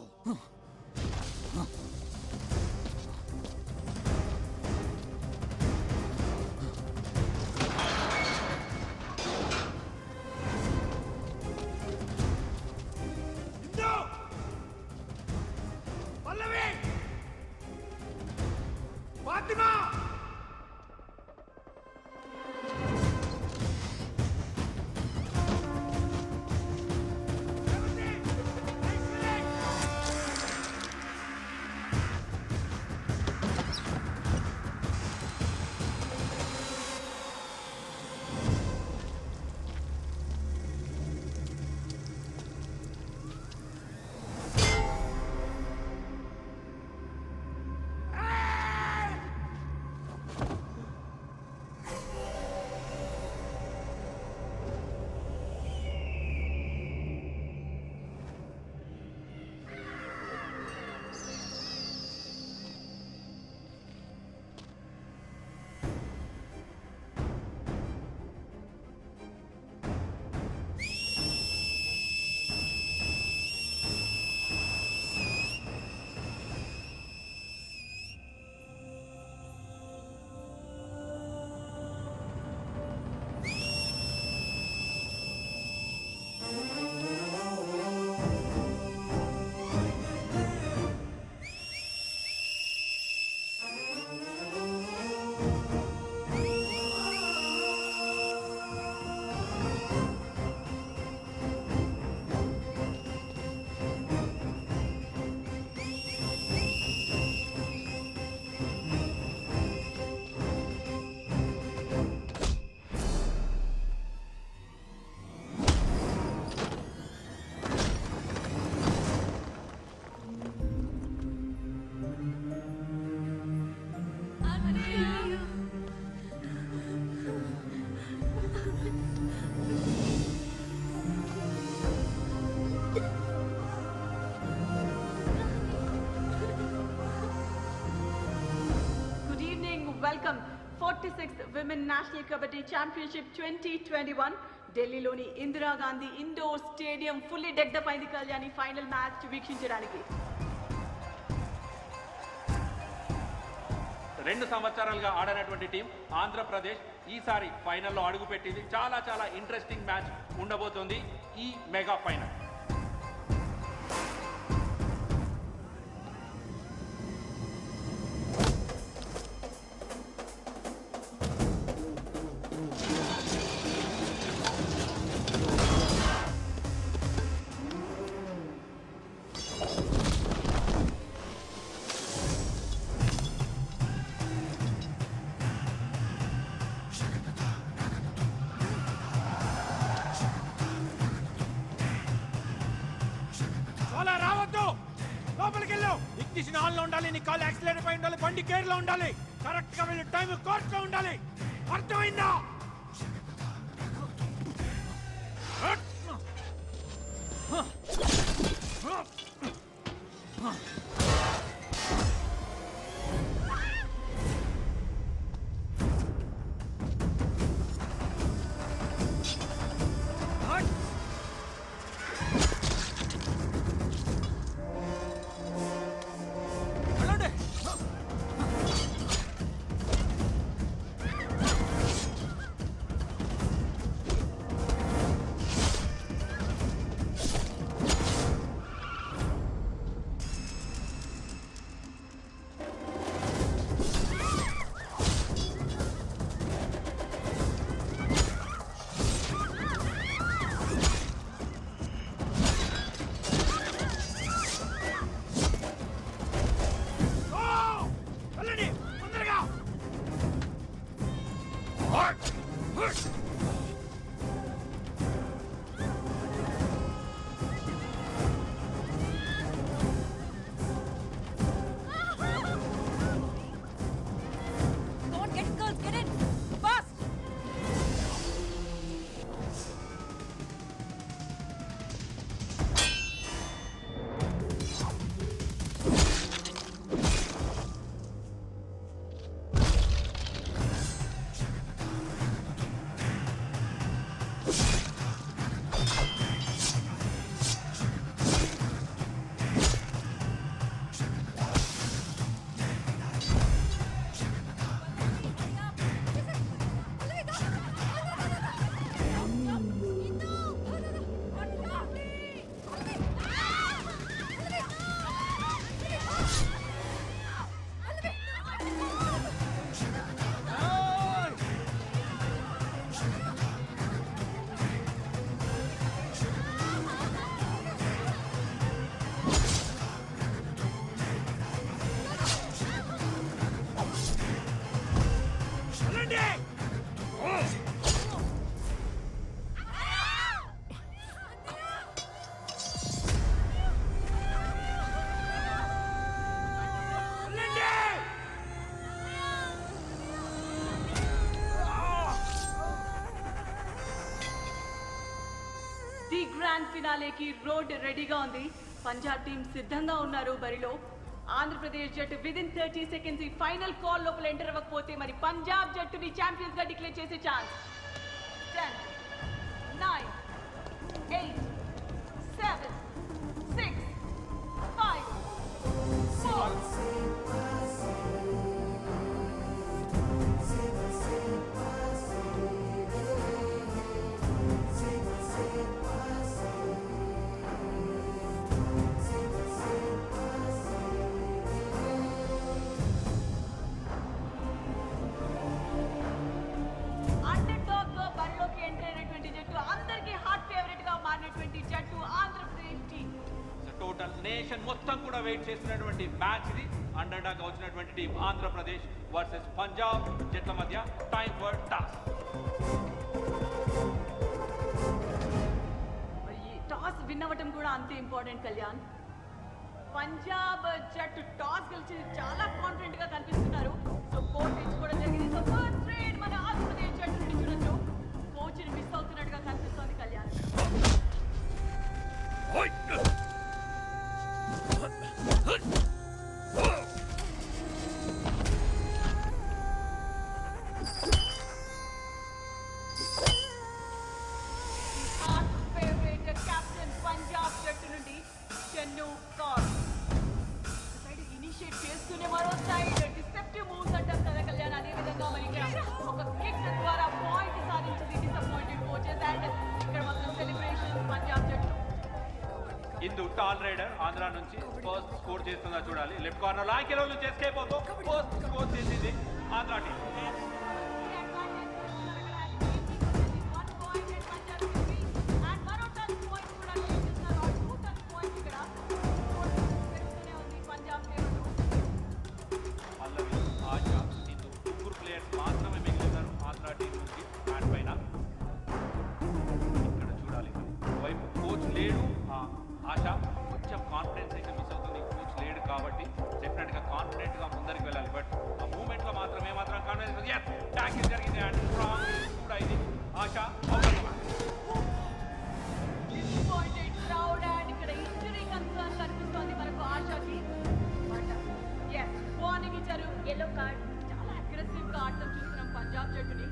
Welcome 46th Women National Kabaddi Championship 2021 ఢిల్లీలోని Indira Gandhi indoor stadium fully decked అయింది కళ్యాణి ఫైనల్ మ్యాచ్ వీక్షించడానికి.
2 సంవత్సరాలుగా ఆడనటువంటి టీం ఆంధ్రప్రదేశ్ ఈసారి ఫైనల్లో అడుగుపెట్టింది. చాలా చాలా ఇంట్రెస్టింగ్ మ్యాచ్ ఉండబోతోంది ఈ మెగా ఫైనల్.
అలా రావద్దు, లోపలికి వెళ్ళు. ఇగ్నిషన్ ఆన్ లో ఉండాలి, నీ కాల్ యాక్సిలేటర్ పై ఉండాలి, బండి గేర్ లో ఉండాలి, కరెక్ట్ గా వెళ్ళి టైం కోర్స్ లో ఉండాలి. అర్థమైందా?
ది గ్రాండ్ ఫినాలేకి రోడ్ రెడీగా ఉంది. పంజాబ్ టీం సిద్ధంగా ఉన్నారు బరిలో. ఆంధ్రప్రదేశ్ జట్టు విదిన్ 30 సెకండ్స్ ఈ ఫైనల్ కాల్ లోపల ఎంటర్ అవ్వకపోతే మరి పంజాబ్ జట్టుని ఛాంపియన్స్ గా డిక్లేర్ చేసే ఛాన్స్. 10 9 8 7 6 5 4
నేషన్ మొత్తం కూడా వెయిట్ చేస్తున్నటువంటి మ్యాచ్ ఇది. అండర్ డాగ్ వచ్చినటువంటి టీం ఆంధ్రప్రదేశ్ వర్సెస్ పంజాబ్ జట్ల మధ్య టైం ఫర్ టాస్.
ఈ టాస్ విన్ అవ్వటం కూడా అంతే ఇంపార్టెంట్ కళ్యాణ్. పంజాబ్ జట్టు టాస్ గెలిచి చాలా కాన్ఫిడెంట్ గా కనిపిస్తున్నారు. సో కోచ్ ఎంచుకోవడం జరిగింది. సో ఫస్ట్ ట్రేడ్ మన ఆంధ్రప్రదేశ్ జట్టు నుండి చూడొచ్చు. కోచ్ ని మిస్ అవుతున్నట్టుగా కనిపిస్తోంది కళ్యాణ్. కెప్టెన్ పంజాబ్ జట్టు నుండి చెన్ను కౌర్ సైడ్ ఇనిషియేట్ చేస్తూనే మరో సైడ్ డిసెప్టివ్ మూవ్స్ అంటారు కదా కళ్యాణ్. అదే విధంగా మరి ఇక్కడ ఒక కిక్ ద్వారా పాయింట్ సాధించింది డిసప్పాయింటెడ్ కోచెస్. అండ్ ఇక్కడ మాత్రం సెలబ్రేషన్ పంజాబ్ జట్టు.
ఇందు టాల్ రైడర్ ఆంధ్ర నుంచి ఫస్ట్ స్కోర్ చేస్తుందా చూడాలి. లెఫ్ట్ కార్నర్ లాంకెలో నుంచి ఎస్కేప్ అవుతూ ఫస్ట్ స్కోర్ చేసింది ఆంధ్ర టీం. పల్లవి, ఆశ, ఇందు ముగ్గురు ప్లేయర్స్ మాత్రమే మిగిలినారు ఆంధ్ర టీం నుంచి హ్యాండ్ పైన. ఇక్కడ చూడాలి వైపు కోచ్ లేడు. ఆశ కొంచెం ట్యాకిల్ జరిగింది అండ్ స్ట్రాంగ్ కూడా ఇది ఆశ
డిసప్పాయింటెడ్ క్రౌడ్ అండ్ ఇక్కడ ఇంజరీ కన్సర్న్ కనిపిస్తోంది మనకు ఆశకి. బట్ yes వార్నింగ్ ఇచ్చారు, yellow కార్డ్. చాలా అగ్రెసివ్ గా ఆడటం చూస్తున్నాం పంజాబ్ జట్టుని.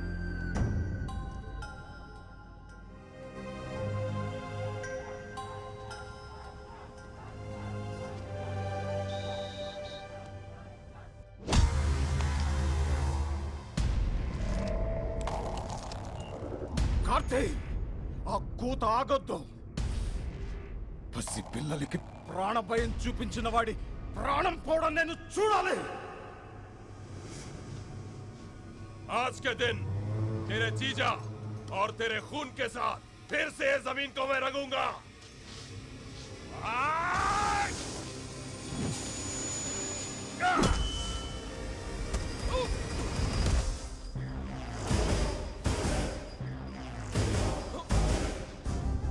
కార్తీ, ఆ కూత ఆగొద్దు. పసి పిల్లలకి ప్రాణభయం చూపించిన వాడి ప్రాణం పోవడం నేను చూడాలి. आज के दिन तेरे जीजा और तेरे खून के साथ फिर से जमीन को मैं रंगूंगा.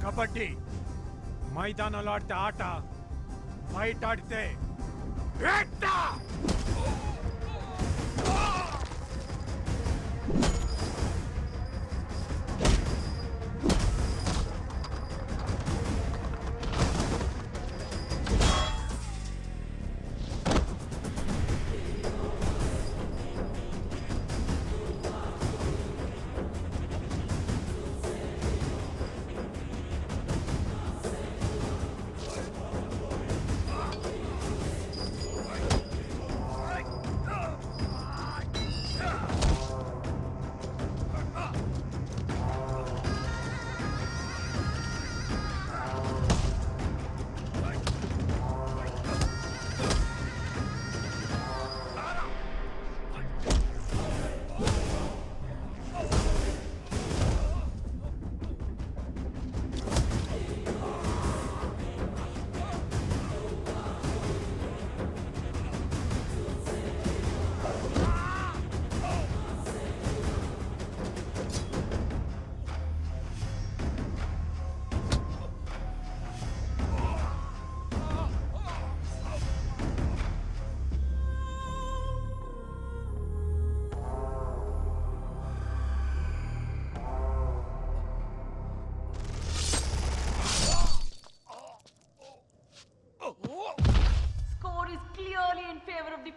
కబడ్డీ మైదానంలో ఆడితే ఆట, బయట ఆడితే ఏట.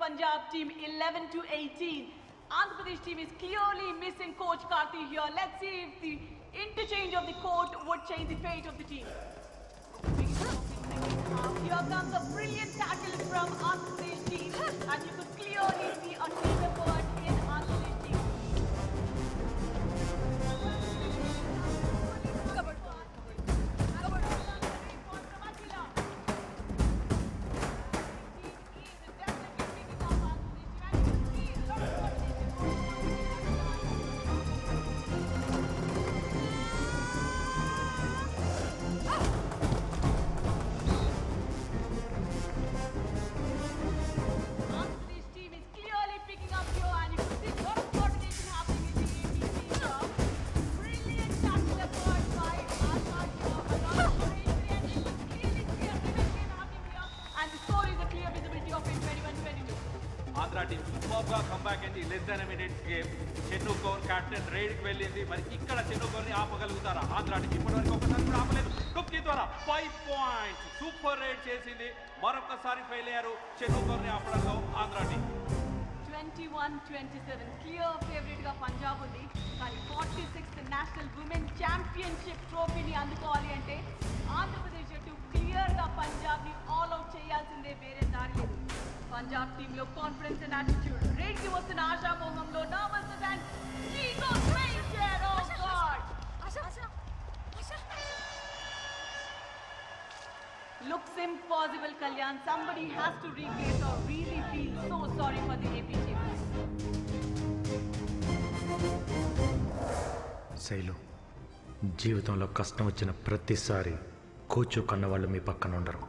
Punjab team 11-18. Andhra Pradesh team is clearly missing coach Karthi here. Let's see if the interchange of the court would change the fate of the team. Here comes a brilliant tackle from Andhra Pradesh team, and you could clearly see a team effort in Andhra Pradesh team.
less than a minute game. Chennu Kaur captain raid కి వెళ్ళింది. మరి ఇక్కడ Chennu కౌర్ని ఆపగలుగుతారా Andhra team? ఇప్పటివరకు ఒకసారి కూడా ఆపలేదు. టుక్కి ద్వారా 5 points super ride చేసింది. మరొకసారి ఫెయిల్ అయ్యారు Chennu కౌర్ని ఆపడంలో Andhra team.
21-27 clear favourite గా పంజాబ్ ఉంది. కానీ 46th నేషనల్ ఉమెన్ ఛాంపియన్షిప్ ట్రోఫీని అందుకోవాలి అంటే ఆంధ్రప్రదేశ్ జట్టు క్లియర్ గా పంజాబ్ ని ఆల్ అవుట్ చేయాల్సిందే, వేరే దారి లేదు. పంజాబ్ టీమ్ లో కాన్ఫిడెన్స్ అండ్ యాటిట్యూడ్, రేట్ కి వస్తున్న ఆశా మోహంలో nervousness and she goes right there. Oh god, looks impossible. Kalyan, somebody has to replace or really feel so sorry for the AP team.
Shailu, జీవితంలో కష్టం వచ్చిన ప్రతిసారి కోచు కన్నవాళ్ళు మీ పక్కన ఉండరు.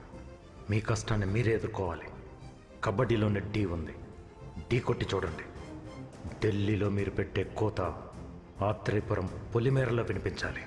మీ కష్టాన్ని మీరే ఎదుర్కోవాలి. కబడ్డీలోనే ఢీ ఉంది, ఢీ కొట్టి చూడండి. ఢిల్లీలో మీరు పెట్టే కోత ఆత్రేయపురం పొలిమేరలో వినిపించాలి.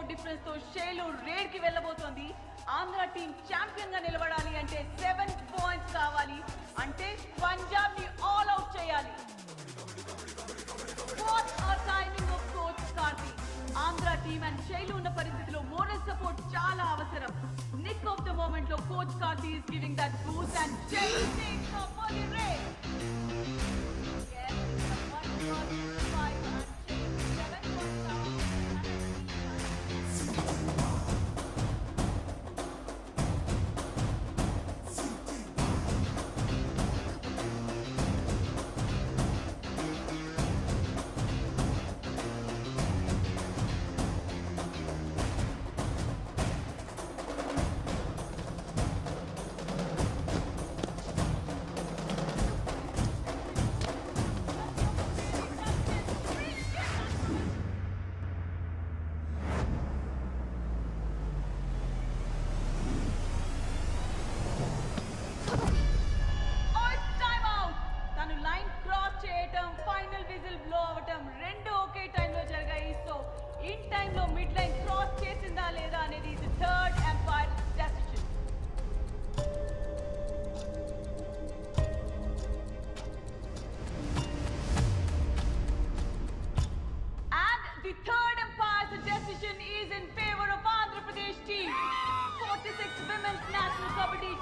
స్కోర్ డిఫరెన్స్ తో షేలు రేడ్ కి వెళ్ళబోతోంది. ఆంధ్ర టీం ఛాంపియన్ గా నిలబడాలి అంటే 7 పాయింట్స్ కావాలి. అంటే పంజాబ్ ని ఆల్ అవుట్ చేయాలి. వాట్ ఆ timing of coach Karthik. Andhra team and Shailu ఉన్న పరిస్థితిలో మోరల్ సపోర్ట్ చాలా అవసరం. నిక్ ఆఫ్ ద మూమెంట్ లో coach Karthik is giving that boost and Shailu takes off for the race. Yes, it's a 1-5 and Shailu 7 points down.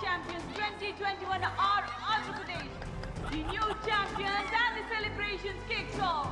Champions 2021 are Andhra Pradesh. The new champions and the celebrations kicks off.